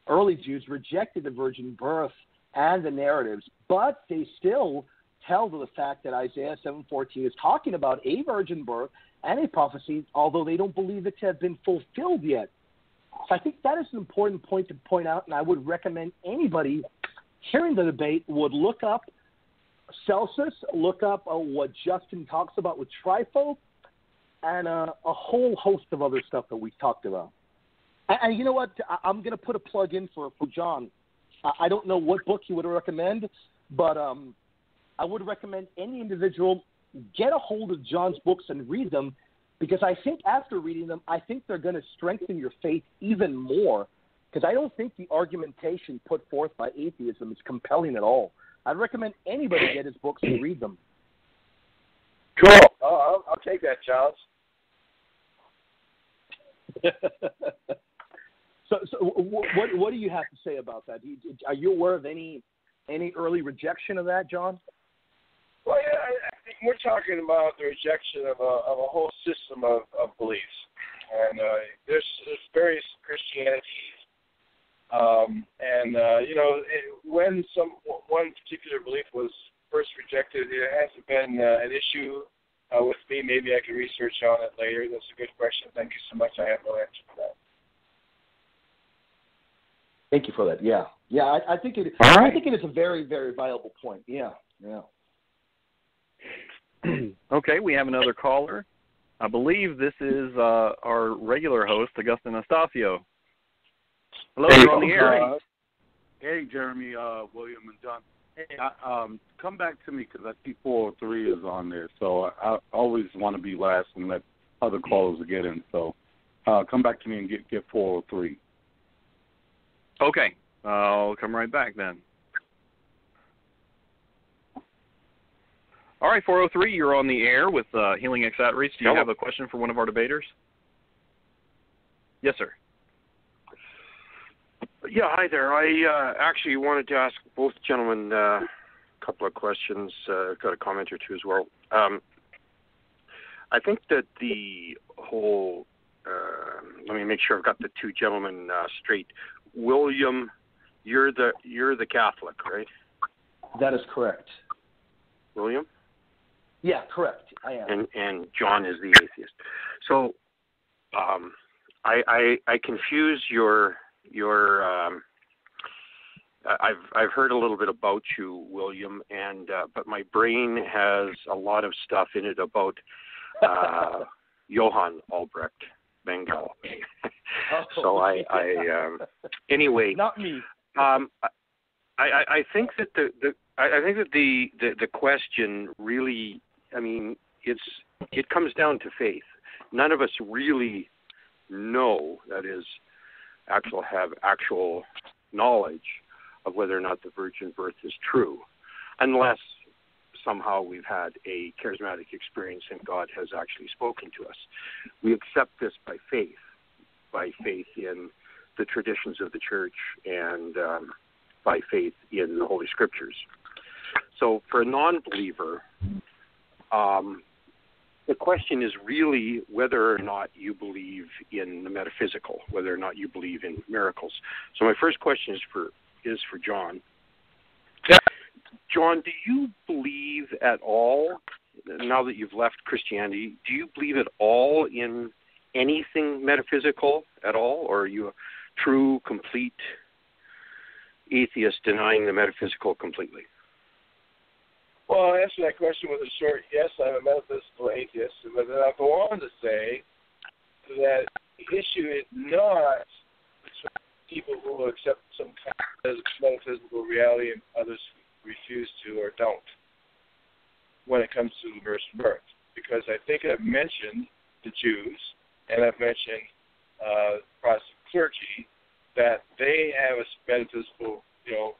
S2: early Jews, rejected the virgin birth and the narratives, but they still held to the fact that Isaiah 7:14 is talking about a virgin birth and a prophecy, although they don't believe it to have been fulfilled yet. So I think that is an important point to point out, and I would recommend anybody hearing the debate would look up Celsus, look up what Justin talks about with Trifo, and a whole host of other stuff that we talked about. And you know what? I'm going to put a plug in for John. I don't know what book he would recommend, but I would recommend any individual get a hold of John's books and read them, because I think after reading them, I think they're going to strengthen your faith even more because I don't think the argumentation put forth by atheism is compelling at all. I'd recommend anybody get his books and read them.
S3: Cool. Oh, I'll take that challenge.
S2: So what do you have to say about that? Are you aware of any early rejection of that, John?
S3: Well, yeah, I think we're talking about the rejection of a whole system of beliefs, and there's various Christianities, when one particular belief was first rejected, it hasn't been an issue with me. Maybe I can research on it later. That's a good question. Thank you so much. I have no answer for that.
S2: Thank you for that. Yeah. I think it.
S1: All right.
S2: I think it is a very, very viable point. Yeah.
S1: Okay, we have another caller. I believe this is our regular host, Augustine Anastacio. Hello, you're on the air.
S5: Hey, Jeremy, William, and John. Hey, come back to me because I see 403 is on there. So I always want to be last and let other callers get in. So come back to me and get 403.
S1: Okay, I'll come right back then. All right, 403, you're on the air with Healing X Outreach. Do you have a question for one of our debaters? Yes, sir.
S6: Yeah, hi there. I actually wanted to ask both gentlemen a couple of questions. Got a comment or two as well. I think that the whole, let me make sure I've got the two gentlemen straight. William, you're the Catholic, right?
S2: That is correct.
S6: William?
S2: Yeah, correct. I am.
S6: And John is the atheist. So I confuse your I've heard a little bit about you, William, and but my brain has a lot of stuff in it about Johann Albrecht, Bengal. So I anyway.
S2: Not me.
S6: I think that the question really, I mean, it comes down to faith. None of us really know, that is, have actual knowledge of whether or not the virgin birth is true, unless somehow we've had a charismatic experience and God has actually spoken to us. We accept this by faith in the traditions of the church and by faith in the Holy Scriptures. So for a non-believer, the question is really whether or not you believe in the metaphysical, whether or not you believe in miracles. So my first question is for John.
S3: Yeah.
S6: John, do you believe at all, now that you've left Christianity, do you believe at all in anything metaphysical at all, or are you a true, complete atheist denying the metaphysical completely?
S3: Well, I'll answer that question with a short yes, I'm a metaphysical atheist, but then I'll go on to say that the issue is not people who will accept some kind of metaphysical reality and others who refuse to or don't when it comes to the virgin birth. Because I think I've mentioned the Jews and I've mentioned Protestant clergy that they have a metaphysical,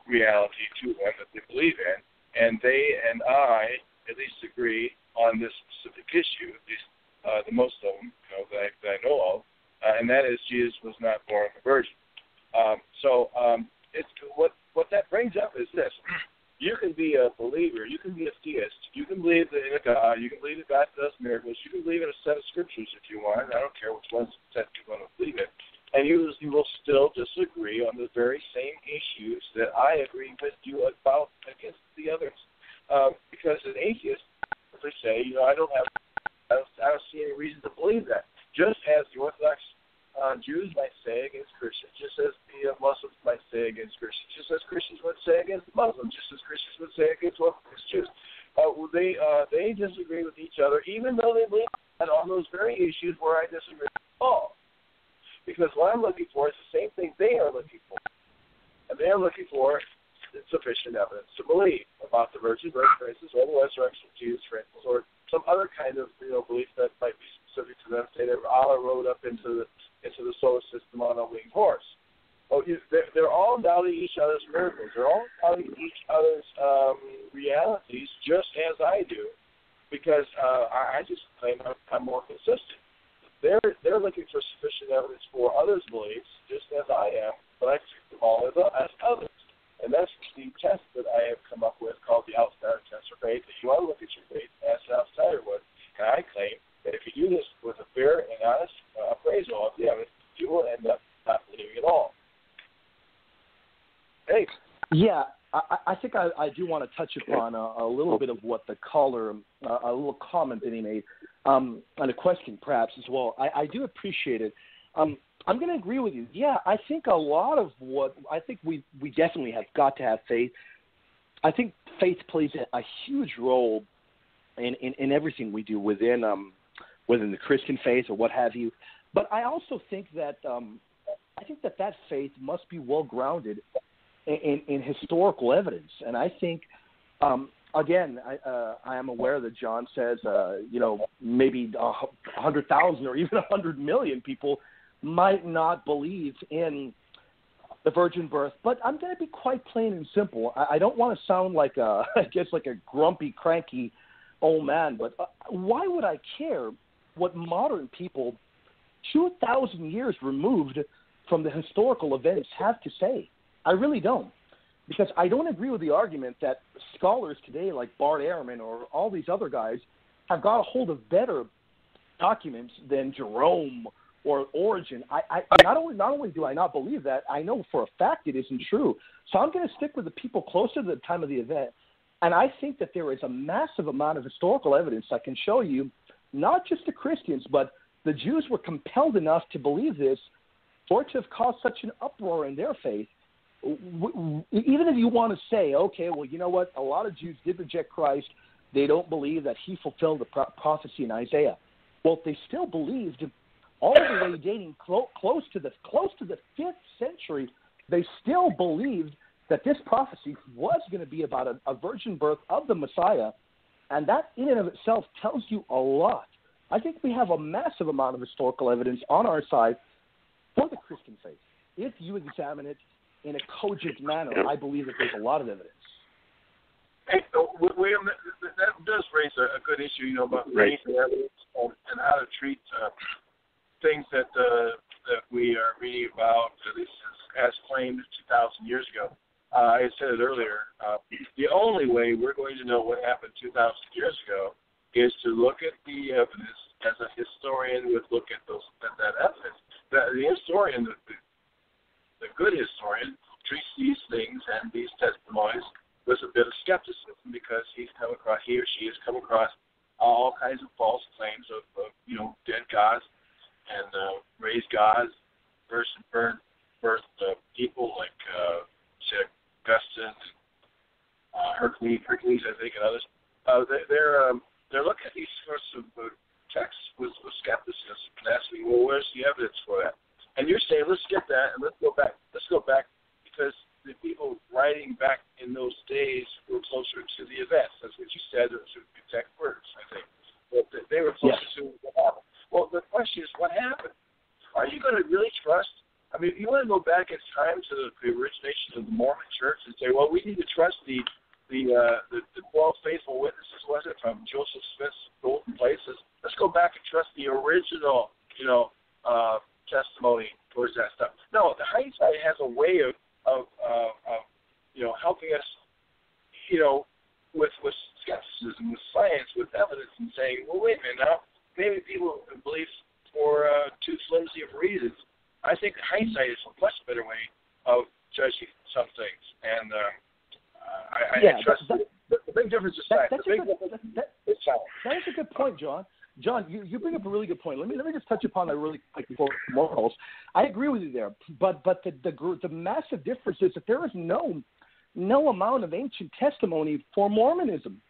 S3: reality to them that they believe in. And they and I at least agree on this specific issue, at least the most of them that I know of, and that is Jesus was not born of a virgin. It's what that brings up is this: you can be a believer, you can be a theist, you can believe in a God, you can believe that God does miracles, you can believe in a set of scriptures if you want. I don't care which ones set you want to believe in. And you will still disagree on the very same issues that I agree with you about against the others. Because an atheist, as I say, I don't see any reason to believe that. Just as the Orthodox Jews might say against Christians, just as the Muslims might say against Christians, just as Christians would say against Muslims, just as Christians would say against Orthodox Jews. They disagree with each other, even though they believe on those very issues where I disagree with all. Because what I'm looking for is the same thing they are looking for. And they are looking for sufficient evidence to believe about the virgin birth, for instance, or the resurrection of Jesus, for instance, or some other kind of belief that might be specific to them. Say that Allah rode up into the solar system on a winged horse. They're all doubting each other's miracles. They're all doubting each other's realities, just as I do, because I just claim I'm more consistent. They're looking for sufficient evidence for others' beliefs, just as I am, but I treat them all as others. And that's the test that I have come up with called the outsider test for faith, that you want to look at your faith as an outsider would. And I claim that if you do this with a fair and honest appraisal of the evidence, you will end up not believing at all. Hey.
S2: Yeah, I think I do want to touch upon a little bit of what the caller, a little comment that he made, and a question perhaps as well. I do appreciate it. I'm going to agree with you. Yeah, I think a lot of we definitely have got to have faith. I think faith plays a huge role in everything we do within the Christian faith or what have you. But I also think that that faith must be well grounded in historical evidence. And I think, again, I am aware that John says, maybe 100,000 or even 100 million people might not believe in the virgin birth. But I'm going to be quite plain and simple. I don't want to sound like a grumpy, cranky old man, but why would I care what modern people 2,000 years removed from the historical events have to say? I really don't, because I don't agree with the argument that scholars today like Bart Ehrman or all these other guys have got a hold of better documents than Jerome or Origen. I not only do I not believe that, I know for a fact it isn't true. So I'm going to stick with the people closer to the time of the event, and I think that there is a massive amount of historical evidence I can show you, not just the Christians, but the Jews were compelled enough to believe this for it to have caused such an uproar in their faith. Even if you want to say, okay, well, you know what, a lot of Jews did reject Christ. They don't believe that he fulfilled the prophecy in Isaiah. Well, they still believed all the way dating close to the 5th century. They still believed that this prophecy was going to be about a virgin birth of the Messiah, and that in and of itself tells you a lot. I think we have a massive amount of historical evidence on our side for the Christian faith. If you examine it in a cogent manner, I believe that there's a lot of evidence.
S3: Hey, William, that does raise a good issue, about faith and evidence and how to treat things that we are reading about, at least as claimed 2,000 years ago. I said it earlier. The only way we're going to know what happened 2,000 years ago is to look at the evidence as a historian would look at that evidence. The historian, the good historian, treats these things and these testimonies with a bit of skepticism, because he or she has come across all kinds of false claims of dead gods and raised gods, virgin birth people like Augustine, Hercules, I think, and others. They're looking at these sorts of texts with skepticism and asking, well, where's the evidence for that? And you're saying, let's get that and let's go back, because the people writing back in those days were closer to the events. That's what you said. Those are exact words, I think. But they were closer to what happened. Well, the question is, what happened? Are you going to really trust? I mean, you want to go back in time to the origination of the Mormon Church and say, well, we need to trust the 12 faithful witnesses, was it, from Joseph Smith's golden places? Let's go back and trust the original, testimony towards that stuff. No, the hindsight has a way of helping us, with skepticism, with science, with evidence, and saying, well, wait a minute now, maybe people believe for too flimsy of reasons. I think hindsight is a much better way of judging some things, and I trust the big difference is science. That
S2: is a good point, John. John, you bring up a really good point. Let me just touch upon that really quick before more calls. I agree with you there, but the massive difference is that there is no amount of ancient testimony for Mormonism.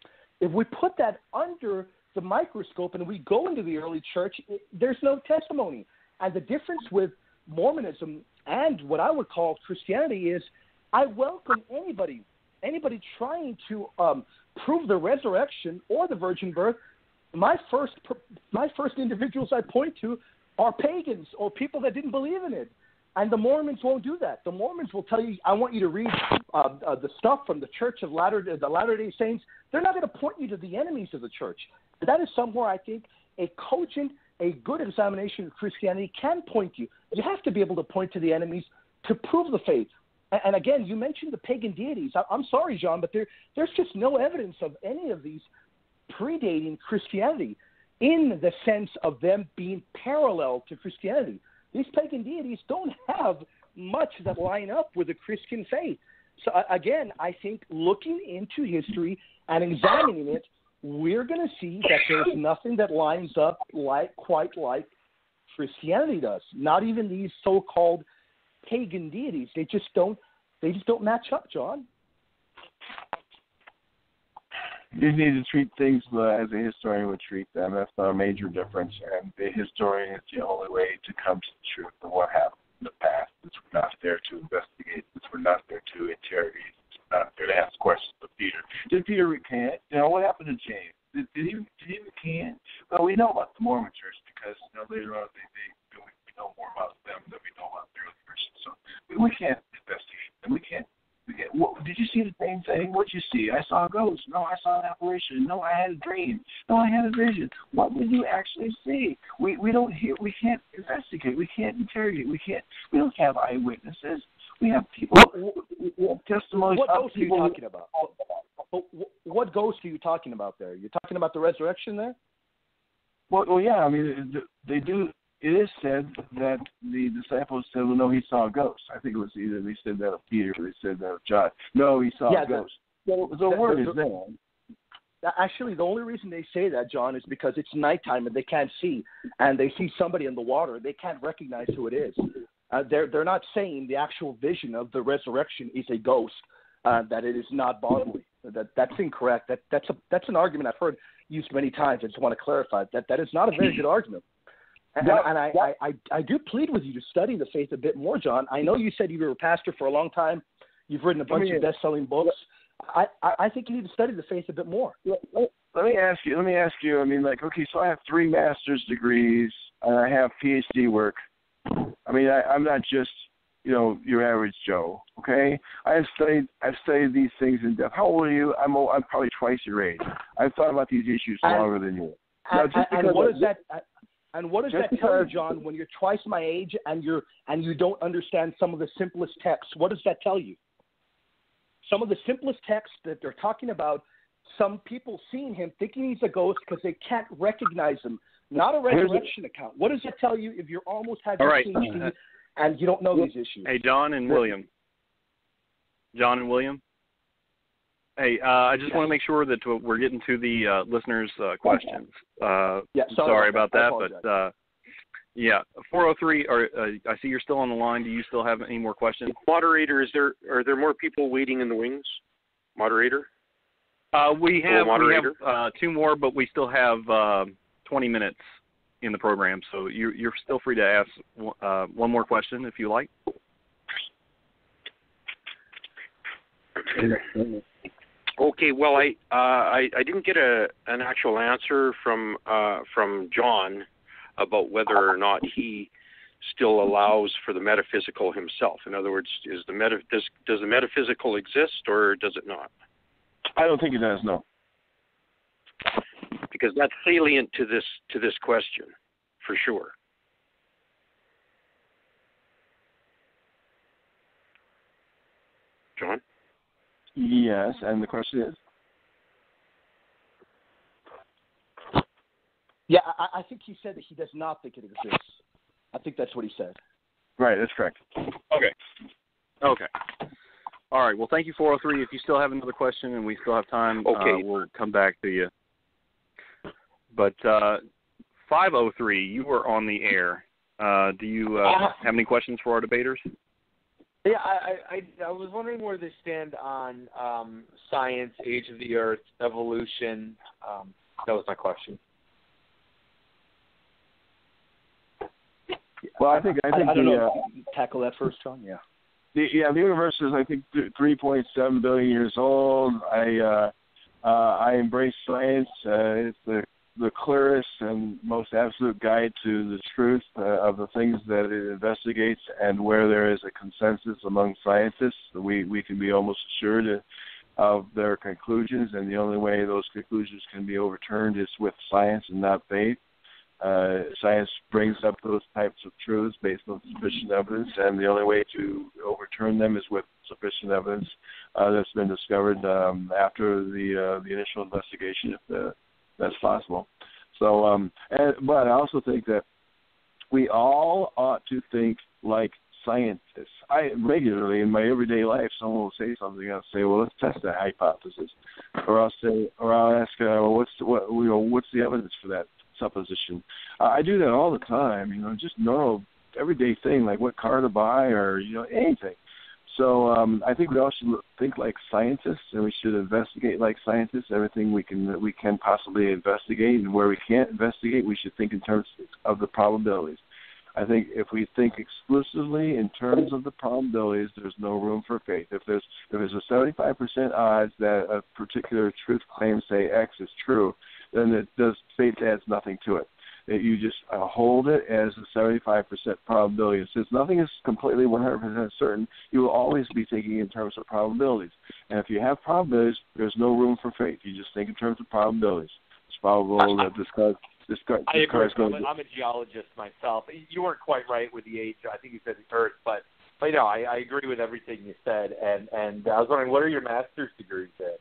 S2: If we put that under the microscope and we go into the early church, there's no testimony. And the difference with Mormonism and what I would call Christianity is, I welcome anybody trying to prove the resurrection or the virgin birth. My first individuals I point to are pagans or people that didn't believe in it. And the Mormons won't do that. The Mormons will tell you, I want you to read the stuff from the Church of the Latter-day Saints. They're not going to point you to the enemies of the church. That is somewhere I think a cogent, a good examination of Christianity can point you. You have to be able to point to the enemies to prove the faith. And again, you mentioned the pagan deities. I'm sorry, John, but there's just no evidence of any of these predating Christianity in the sense of them being parallel to Christianity. These pagan deities don't have much that line up with the Christian faith. So again, I think looking into history and examining it, we're going to see that there's nothing that lines up quite like Christianity does. Not even these so-called pagan deities. They just don't match up, John.
S3: You need to treat things as a historian would treat them. That's a major difference. And the historian is the only way to come to the truth of what happened in the past. Since we're not there to investigate, since we're not there to interrogate, since we're not there to ask questions of Peter. Did Peter recant? What happened to James? Did he recant? Well, we know about the Mormon Church because later on we know more about them than we know about the early Christians. So we can't investigate them. We can't. Did you see the same thing? What did you see? I saw a ghost. No, I saw an apparition. No, I had a dream. No, I had a vision. What did you actually see? We don't hear. We can't investigate. We can't interrogate. We don't have eyewitnesses. We have people. We have testimonies.
S2: What ghost are you talking about? What ghost are you talking about there? You're talking about the resurrection there?
S3: Well, yeah. I mean, they do. It is said that the disciples said, well, no, he saw a ghost. I think it was either they said that of Peter or they said that of John. No, he saw a ghost. The word is there.
S2: Actually, the only reason they say that, John, is because it's nighttime and they can't see, and they see somebody in the water. They can't recognize who it is. They're not saying the actual vision of the resurrection is a ghost, that it is not bodily. That's incorrect. That's an argument I've heard used many times. I just want to clarify that is not a very good argument. And I do plead with you to study the faith a bit more, John. I know you said you were a pastor for a long time. You've written a bunch of best-selling books. I think you need to study the faith a bit more.
S3: Let me ask you. I mean, okay, so I have 3 master's degrees and I have PhD work. I mean, I'm not just your average Joe. Okay, I've studied these things in depth. How old are you? I'm probably twice your age. I've thought about these issues longer than you. Now,
S2: And what does that tell you, John, when you're twice my age and you don't understand some of the simplest texts? What does that tell you? Some of the simplest texts that they're talking about, some people seeing him thinking he's a ghost because they can't recognize him. Not a resurrection account. What does that tell you if you're almost had your PhD and you don't know these issues?
S1: Hey, John and William. Hey, I just want to make sure that we're getting to the listeners' questions. Sorry about that, but 403. I see you're still on the line. Do you still have any more questions?
S6: Moderator, are there more people waiting in the wings? Moderator.
S1: We have 2 more, but we still have 20 minutes in the program, so you're still free to ask one more question if you like.
S6: Okay, well, I didn't get an actual answer from John about whether or not he still allows for the metaphysical himself. In other words, does the metaphysical exist or does it not?
S3: I don't think it does. No,
S6: because that's salient to this question, for sure. John?
S3: Yes, and the question is?
S2: Yeah, I think he said that he does not think it exists. I think that's what he said.
S3: Right, that's correct.
S1: Okay. All right, well, thank you, 403. If you still have another question and we still have time, we'll come back to you. But 503, you were on the air. Do you have any questions for our debaters?
S7: Yeah, I was wondering where they stand on science, age of the Earth, evolution. That was my question.
S3: Well, I think
S2: I don't know. Tackle that first, John. Yeah.
S3: The universe is, I think, 3.7 billion years old. I embrace science. It's the the clearest and most absolute guide to the truth of the things that it investigates, and where there is a consensus among scientists, we can be almost assured of their conclusions, and the only way those conclusions can be overturned is with science and not faith. Science brings up those types of truths based on sufficient evidence, and the only way to overturn them is with sufficient evidence that's been discovered after the initial investigation, if that's possible. So, but I also think that we all ought to think like scientists. I regularly in my everyday life, someone will say something, I'll say, "Well, let's test that hypothesis," or I'll ask, "What's the evidence for that supposition?" I do that all the time. Just normal everyday thing, like what car to buy, or anything. So I think we all should think like scientists, and we should investigate like scientists. Everything we can possibly investigate, and where we can't investigate, we should think in terms of the probabilities. I think if we think exclusively in terms of the probabilities, there's no room for faith. If there's a 75% odds that a particular truth claim, say X, is true, then faith adds nothing to it. You just hold it as a 75% probability. Since nothing is completely 100% certain, you will always be thinking in terms of probabilities. And if you have probabilities, there's no room for faith. You just think in terms of probabilities. It's probable that this car is going to...
S7: I'm a geologist myself. You weren't quite right with the age. I think you said the Earth, but I agree with everything you said. And I was wondering, what are your master's degrees in?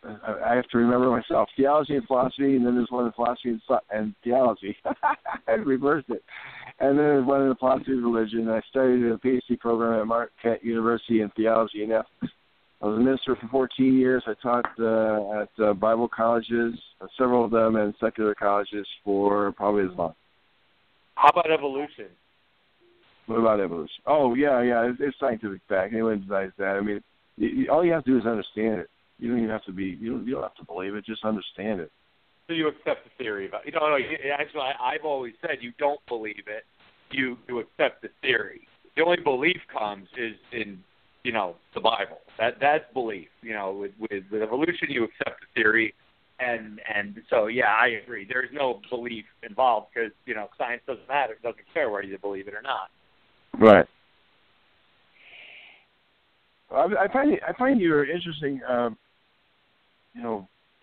S3: I have to remember myself. Theology and philosophy, and then there's one in philosophy and theology. I reversed it. And then there's one in philosophy of religion. I studied a PhD program at Marquette University in theology and ethics. I was a minister for 14 years. I taught at Bible colleges, several of them, and secular colleges for probably as long.
S7: How about evolution?
S3: What about evolution? Oh, yeah, it's scientific fact. Anyone denies that. I mean, all you have to do is understand it. You don't even have to you don't have to believe it. Just understand it.
S7: So you accept the theory about it. No. Actually, I've always said you don't believe it. You accept the theory. The only belief comes is in the Bible. That's belief. With evolution, you accept the theory, and so I agree. There's no belief involved because science doesn't matter. It doesn't care whether you believe it or not.
S3: Right. I find your interesting.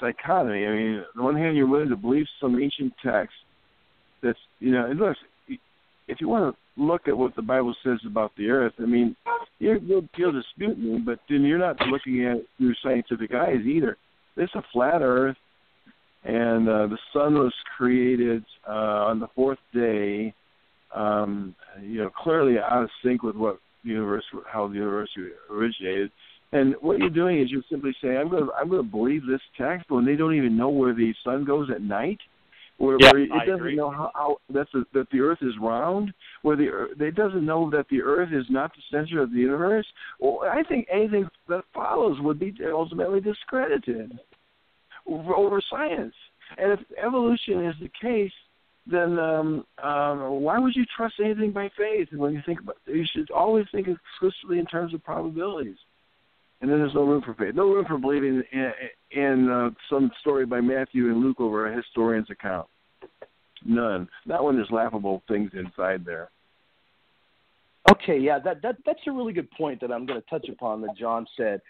S3: Dichotomy. I mean, on the one hand, you're willing to believe some ancient text that's, and look, if you want to look at what the Bible says about the earth, I mean, you'll dispute me, but then you're not looking at it through scientific eyes either. There's a flat earth, and the sun was created on the fourth day, clearly out of sync with how the universe originated. And what you're doing is you're simply saying, I'm going to believe this text when they don't even know where the sun goes at night, where it doesn't know how that the earth is round, it doesn't know that the earth is not the center of the universe. Well, I think anything that follows would be ultimately discredited over science. And if evolution is the case, then why would you trust anything by faith? And when you think about it, you should always think exclusively in terms of probabilities. And then there's no room for faith. No room for believing in some story by Matthew and Luke over a historian's account. None. Not when there's laughable things inside there.
S2: Okay, yeah, that's a really good point that I'm going to touch upon that John said.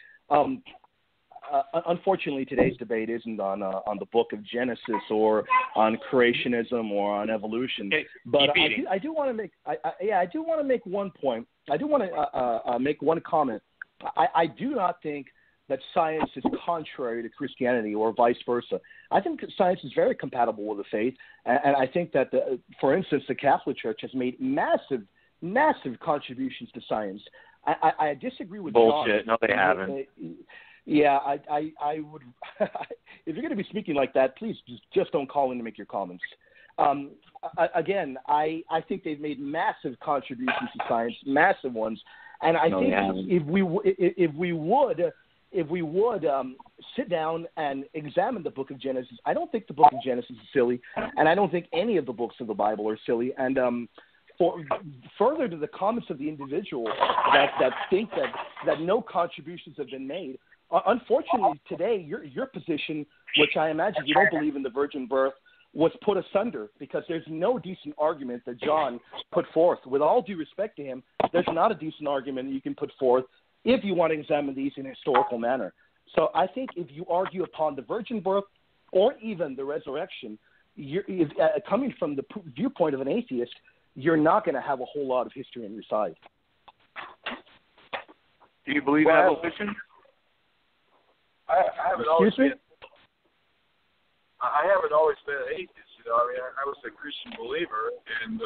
S2: Unfortunately, today's debate isn't on the book of Genesis or on creationism or on evolution. But I do want to make one point. I do want to make one comment. I do not think that science is contrary to Christianity or vice versa. I think that science is very compatible with the faith, and I think that, for instance, the Catholic Church has made massive contributions to science. I disagree with
S7: bullshit.
S2: John.
S7: No, they haven't.
S2: Yeah, I would. If you're going to be speaking like that, please just don't call in to make your comments. Again, I think they've made massive contributions to science, massive ones. And I think if we would sit down and examine the book of Genesis, I don't think the book of Genesis is silly, and I don't think any of the books of the Bible are silly. And further to the comments of the individual that think that no contributions have been made, Unfortunately, today, your position, which I imagine you don't believe in the virgin birth, was put asunder because there's no decent argument that John put forth. With all due respect to him, there's not a decent argument you can put forth if you want to examine these in a historical manner. So I think if you argue upon the virgin birth or even the resurrection, coming from the viewpoint of an atheist, you're not going to have a whole lot of history on your side.
S5: Do you believe in evolution?
S3: I haven't always been an atheist. You know, I mean, I was a Christian believer, and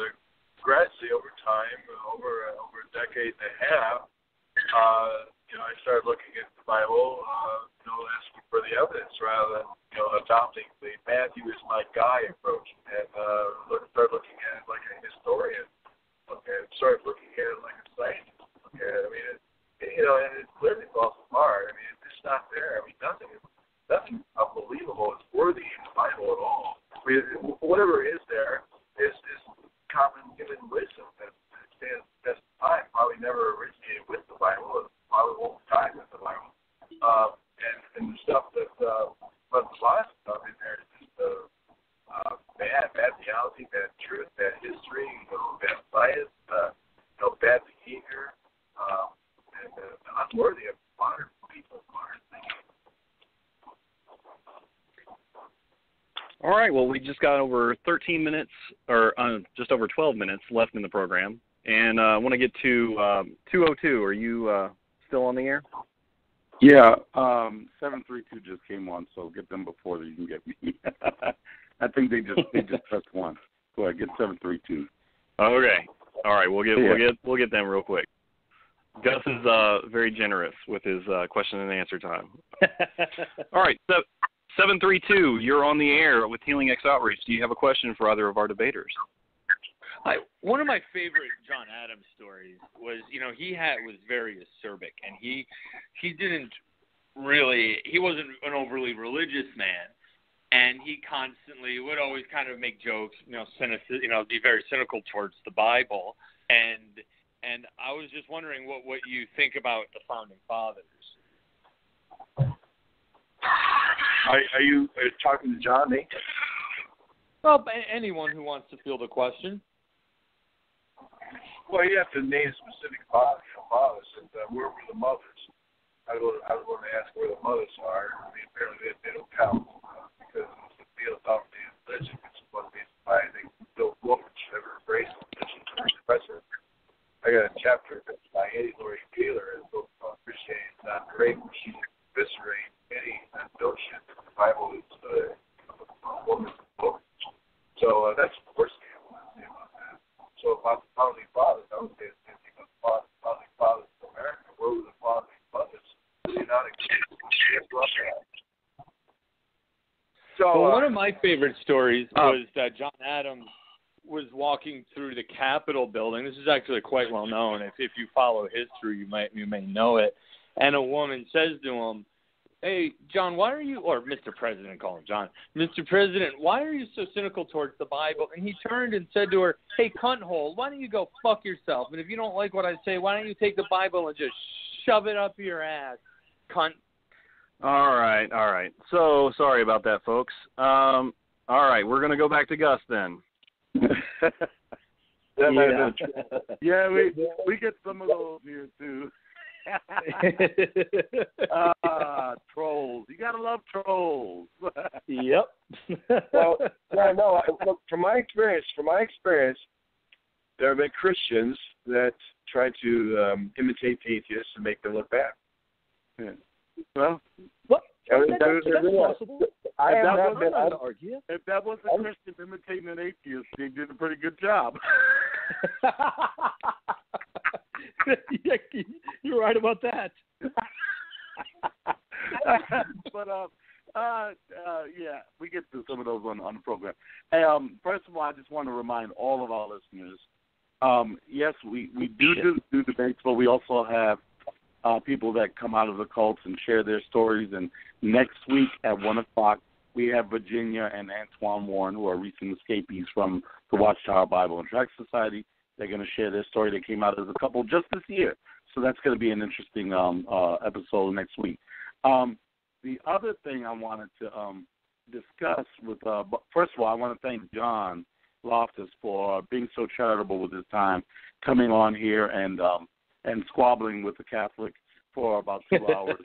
S3: gradually over time, over a decade and a half, you know, I started looking at the Bible, you know, asking for the evidence rather than, you know, adopting the Matthew is my guy approach, and started looking at it like a historian. Okay, started looking at it like a scientist. Okay, I mean, you know, and it clearly falls apart. I mean, it's just not there. I mean, nothing unbelievable is worthy in the Bible at all. I mean, whatever is there is common human wisdom that stands the test of time. Probably never originated with the Bible. It probably won't die with the Bible. And the stuff that but the last stuff in there is just bad theology, bad truth, bad history, you know, bad science, you know, bad behavior, and unworthy of modern people, modern thinking.
S1: All right, well, we just got over 13 minutes, or just over 12 minutes left in the program, and I want to get to 202. Are you still on the air?
S5: Yeah, 732 just came on, so get them before you can get me. I think they just pressed one. Go ahead, get 732.
S1: Okay. All right, we'll get them real quick. Gus is very generous with his question and answer time. All right, so 732, you're on the air with Healing X Outreach. Do you have a question for either of our debaters?
S7: One of my favorite John Adams stories was, you know, was very acerbic, and he wasn't an overly religious man, and he constantly would always kind of make jokes, you know, be very cynical towards the Bible, and I was just wondering what you think about the Founding Fathers.
S3: Are you talking to John, Nate?
S7: Well, anyone who wants to field a question.
S3: Well, you have to name specific fathers, and where were the mothers? I was going to ask where the mothers are. I mean, apparently they don't count because it's the theosophy of religion, which is what they by the Bill Loftus never embraced religion as a professor. I got a chapter by Eddie Laurie Taylor in the book called Christianity is Not Great, where she eviscerates any notion that the Bible is a woman's book. So that's the first thing I want to say about that. So about the Founding Fathers, I would say the same thing about the Founding Fathers of America. Where were the Founding Fathers? They're not existing. So
S7: one of my favorite stories was that John Adams was walking through the Capitol building. This is actually quite well known. If you follow history, you may know it. And a woman says to him, "Hey, John, why are you," or Mr. President, call him John, "Mr. President, why are you so cynical towards the Bible?" And he turned and said to her, "Hey, cunthole, why don't you go fuck yourself? And if you don't like what I say, why don't you take the Bible and just shove it up your ass, cunt."
S1: All right. So sorry about that, folks. All right, we're going to go back to Gus then.
S5: Yeah, we get some of those here too. Trolls. You gotta love trolls.
S2: Yep.
S3: Well, no. Look, from my experience, there have been Christians that try to imitate atheists and make them look bad.
S5: Yeah. Well,
S2: that's possible. I am not going to argue.
S5: If that was a Christian imitating an atheist, they did a pretty good job.
S2: Yeah, you're right about that.
S5: But yeah, we get to some of those on the program. Hey, first of all, I just want to remind all of our listeners. Yes, we do debates, but we also have people that come out of the cults and share their stories. And next week at 1:00, we have Virginia and Antoine Warren, who are recent escapees from the Watchtower Bible and Tract Society. They're going to share their story. They came out as a couple just this year. So that's going to be an interesting episode next week. The other thing I wanted to discuss with, first of all, I want to thank John Loftus for being so charitable with his time, coming on here and squabbling with the Catholic for about 2 hours.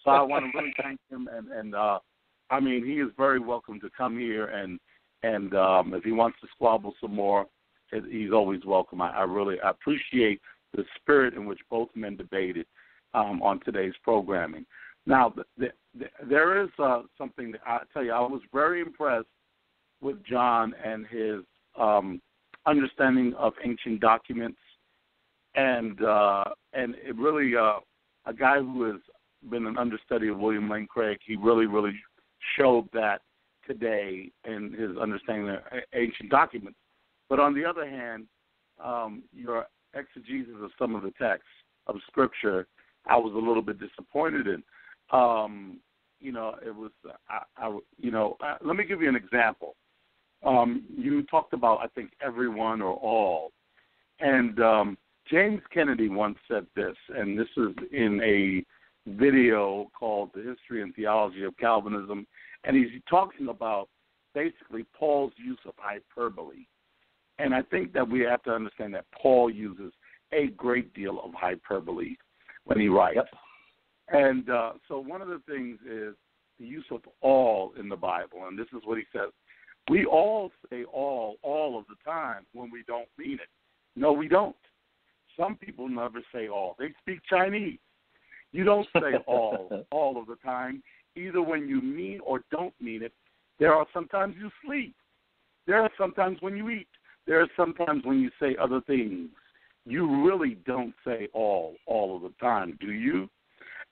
S5: So I want to really thank him, and I mean, he is very welcome to come here, and if he wants to squabble some more, he's always welcome. I really appreciate the spirit in which both men debated on today's programming. Now, there is something that I tell you, I was very impressed with John and his understanding of ancient documents, and it really a guy who has been an understudy of William Lane Craig. He really showed that today in his understanding of ancient documents. But on the other hand, your exegesis of some of the texts of Scripture, I was a little bit disappointed in. It was, let me give you an example. You talked about, I think, everyone or all. And James Kennedy once said this, and this is in a video called The History and Theology of Calvinism, and he's talking about basically Paul's use of hyperbole. And I think that we have to understand that Paul uses a great deal of hyperbole when he writes. Yep. And so one of the things is the use of all in the Bible, and this is what he says. We all say all of the time when we don't mean it. No, we don't. Some people never say all. They speak Chinese. You don't say all of the time, either when you mean or don't mean it. There are sometimes you sleep. There are sometimes when you eat. There are sometimes when you say other things. You really don't say all of the time, do you?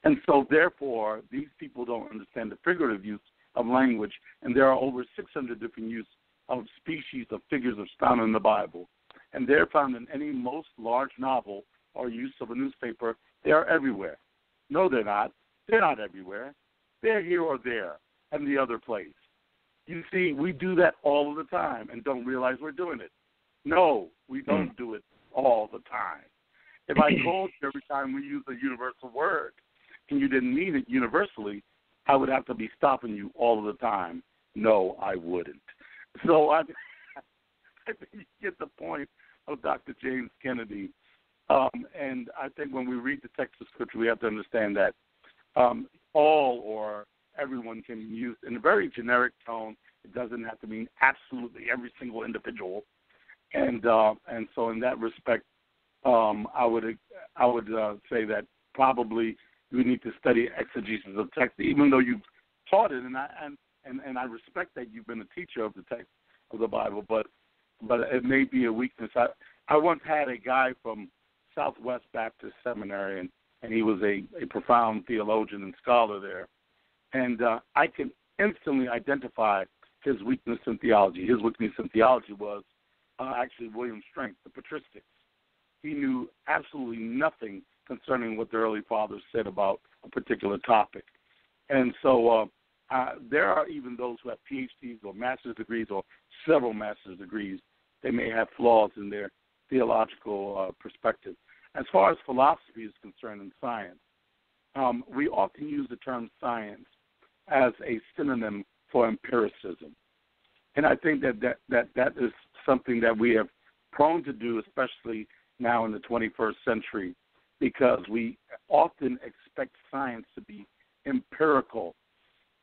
S5: And so, therefore, these people don't understand the figurative use of language, and there are over 600 different use of species of figures of found in the Bible. And they're found in any most large novel or use of a newspaper. They are everywhere. No, they're not. They're not everywhere. They're here or there and the other place. You see, we do that all of the time and don't realize we're doing it. No, we don't do it all the time. If I told you every time we use a universal word and you didn't mean it universally, I would have to be stopping you all of the time. No, I wouldn't. So I think you get the point of Dr. James Kennedy. And I think when we read the text of Scripture, we have to understand that all or everyone can be used in a very generic tone. It doesn't have to mean absolutely every single individual. And so in that respect, I would say that probably we need to study exegesis of text, even though you've taught it, and I respect that you've been a teacher of the text of the Bible, but it may be a weakness. I once had a guy from Southwest Baptist Seminary, and he was a profound theologian and scholar there, and I can instantly identify his weakness in theology. His weakness in theology was actually William's strength, the patristics. He knew absolutely nothing concerning what the early fathers said about a particular topic. And so there are even those who have PhDs or master's degrees or several master's degrees. They may have flaws in their theological perspective. As far as philosophy is concerned in science, we often use the term science as a synonym for empiricism. And I think that is something that we have prone to do, especially now in the 21st century, because we often expect science to be empirical,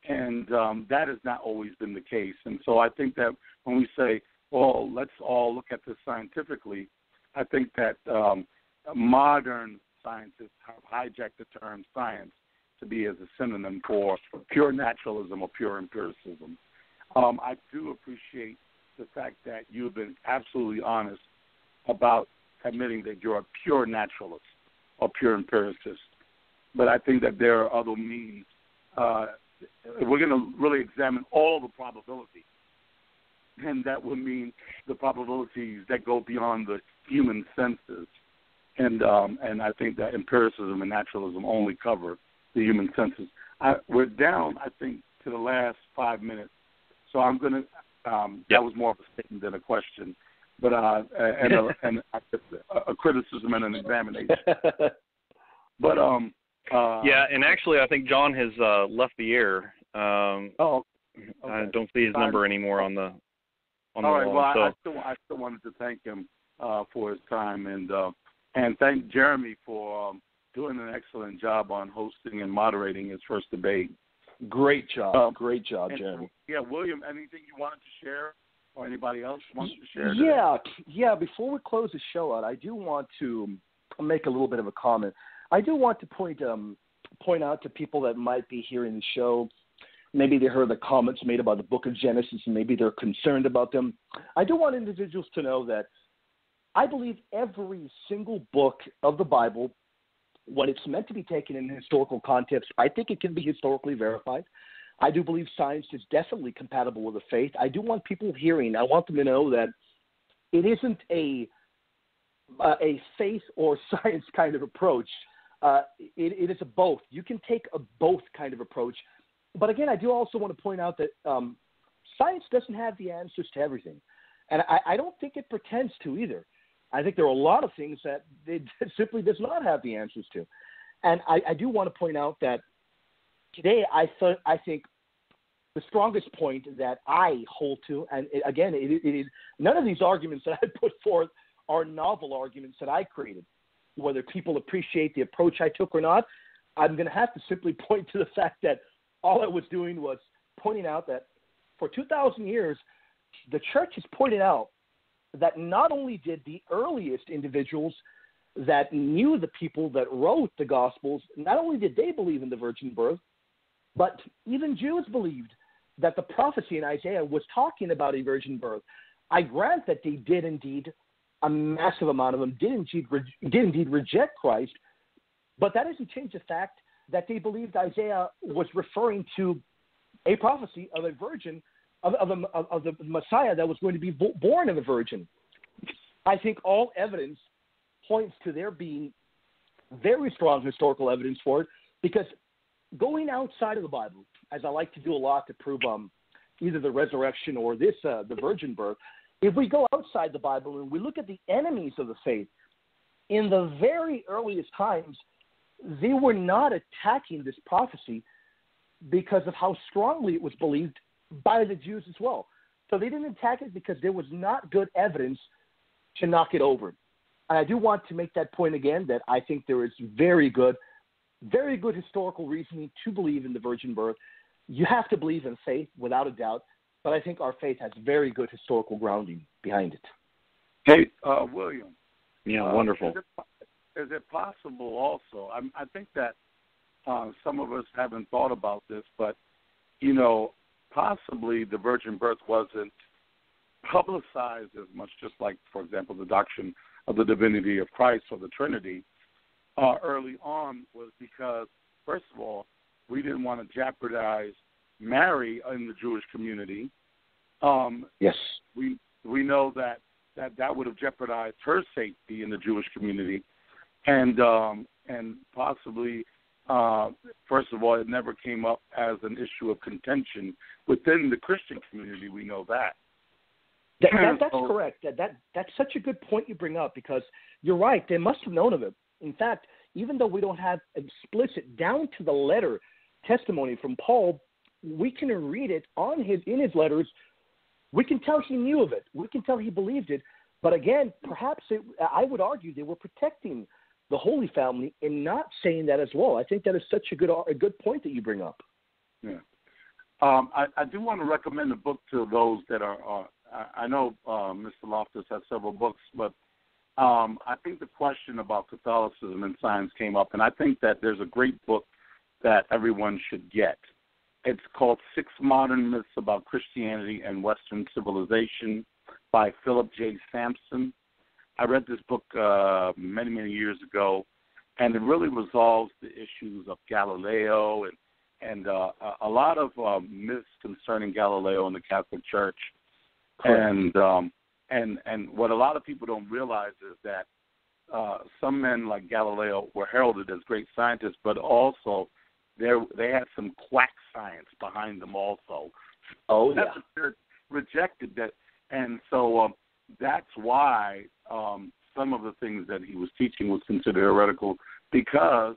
S5: and that has not always been the case. And so I think that when we say, well, let's all look at this scientifically, I think that modern scientists have hijacked the term science to be as a synonym for pure naturalism or pure empiricism. I do appreciate the fact that you have been absolutely honest about admitting that you're a pure naturalist or pure empiricist. But I think that there are other means. We're going to really examine all the probabilities, and that would mean the probabilities that go beyond the human senses. And I think that empiricism and naturalism only cover the human senses. We're down, I think, to the last 5 minutes. So I'm going to that was more of a statement than a question, but a criticism and an examination. But
S1: Yeah, and actually, I think John has left the air.
S5: Okay.
S1: I don't see his number anymore on the
S5: All right.
S1: wall.
S5: Well, I still wanted to thank him for his time, and thank Jeremy for doing an excellent job on hosting and moderating his first debate.
S2: Great job, Jeremy.
S5: Yeah, William, anything you wanted to share, or anybody else wants to share?
S2: Yeah. Before we close the show out, I do want to make a little bit of a comment. I do want to point out to people that might be hearing the show. Maybe they heard the comments made about the book of Genesis, and maybe they're concerned about them. I do want individuals to know that I believe every single book of the Bible, when it's meant to be taken in historical context, I think it can be historically verified. I do believe science is definitely compatible with the faith. I do want people hearing, I want them to know that it isn't a faith or science kind of approach. It is a both. You can take a both kind of approach. But again, I do also want to point out that science doesn't have the answers to everything. And I don't think it pretends to either. I think there are a lot of things that it simply does not have the answers to. And I do want to point out that today I think the strongest point that I hold to, and again, it is none of these arguments that I put forth are novel arguments that I created. Whether people appreciate the approach I took or not, I'm going to have to simply point to the fact that all I was doing was pointing out that for 2,000 years, the church has pointed out that not only did the earliest individuals that knew the people that wrote the Gospels, not only did they believe in the virgin birth, but even Jews believed that the prophecy in Isaiah was talking about a virgin birth. I grant that they did indeed, a massive amount of them did indeed reject Christ, but that doesn't change the fact that they believed Isaiah was referring to a prophecy of a virgin, of the Messiah that was going to be born of a virgin. I think all evidence points to there being very strong historical evidence for it, because going outside of the Bible, as I like to do a lot to prove either the resurrection or the virgin birth, if we go outside the Bible and we look at the enemies of the faith, in the very earliest times, they were not attacking this prophecy because of how strongly it was believed by the Jews as well. So they didn't attack it because there was not good evidence to knock it over. And I do want to make that point again, that I think there is very good historical reasoning to believe in the virgin birth. You have to believe in faith without a doubt, but I think our faith has very good historical grounding behind it.
S5: Hey, William.
S1: Yeah, wonderful.
S5: Is it possible also, I think that some of us haven't thought about this, but, possibly the virgin birth wasn't publicized as much, just like, for example, the doctrine of the divinity of Christ or the Trinity early on, was because, first of all, we didn't want to jeopardize Mary in the Jewish community.
S2: Yes.
S5: We know that would have jeopardized her safety in the Jewish community. And possibly, first of all, it never came up as an issue of contention within the Christian community. We know that.
S2: That's correct. That's such a good point you bring up, because you're right. They must have known of it. In fact, even though we don't have explicit, down to the letter testimony from Paul, we can read it in his letters. We can tell he knew of it. We can tell he believed it. But again, perhaps I would argue they were protecting the Holy Family in not saying that as well. I think that is such a good point that you bring up.
S5: Yeah. I do want to recommend a book to those that are I know Mr. Loftus has several books, but I think the question about Catholicism and science came up, and I think that there's a great book that everyone should get. It's called 6 Modern Myths About Christianity and Western Civilization by Philip J. Sampson. I read this book many, many years ago, and it really resolves the issues of Galileo and a lot of myths concerning Galileo and the Catholic Church. And what a lot of people don't realize is that some men like Galileo were heralded as great scientists, but also they had some quack science behind them also.
S2: Oh, yeah.
S5: The church rejected that. And so that's why some of the things that he was teaching was considered heretical, because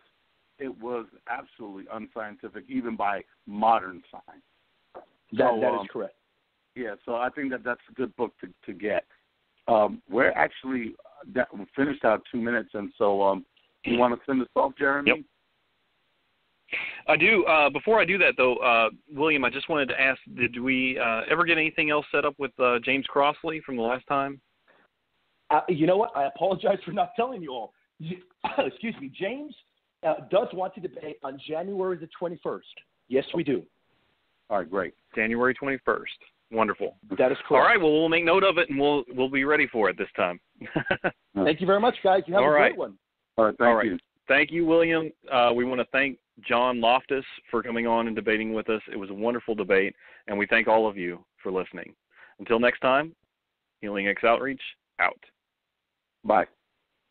S5: it was absolutely unscientific, even by modern science.
S2: That is correct.
S5: Yeah, so I think that's a good book to get. We're actually we finished our 2 minutes, and so you want to send us off, Jeremy?
S1: Yep. I do. Before I do that, though, William, I just wanted to ask, did we ever get anything else set up with James Crossley from the last time?
S2: You know what? I apologize for not telling you all. Excuse me. James does want to debate on January the 21st. Yes, we do.
S5: All right, great.
S1: January 21st. Wonderful.
S2: That is correct.
S1: All right, well, we'll make note of it, and we'll be ready for it this time.
S2: Thank you very much, guys. You have a great one.
S5: All right, thank you.
S1: Thank you, William. We want to thank John Loftus for coming on and debating with us. It was a wonderful debate, and we thank all of you for listening. Until next time, Healing X Outreach, out.
S5: Bye.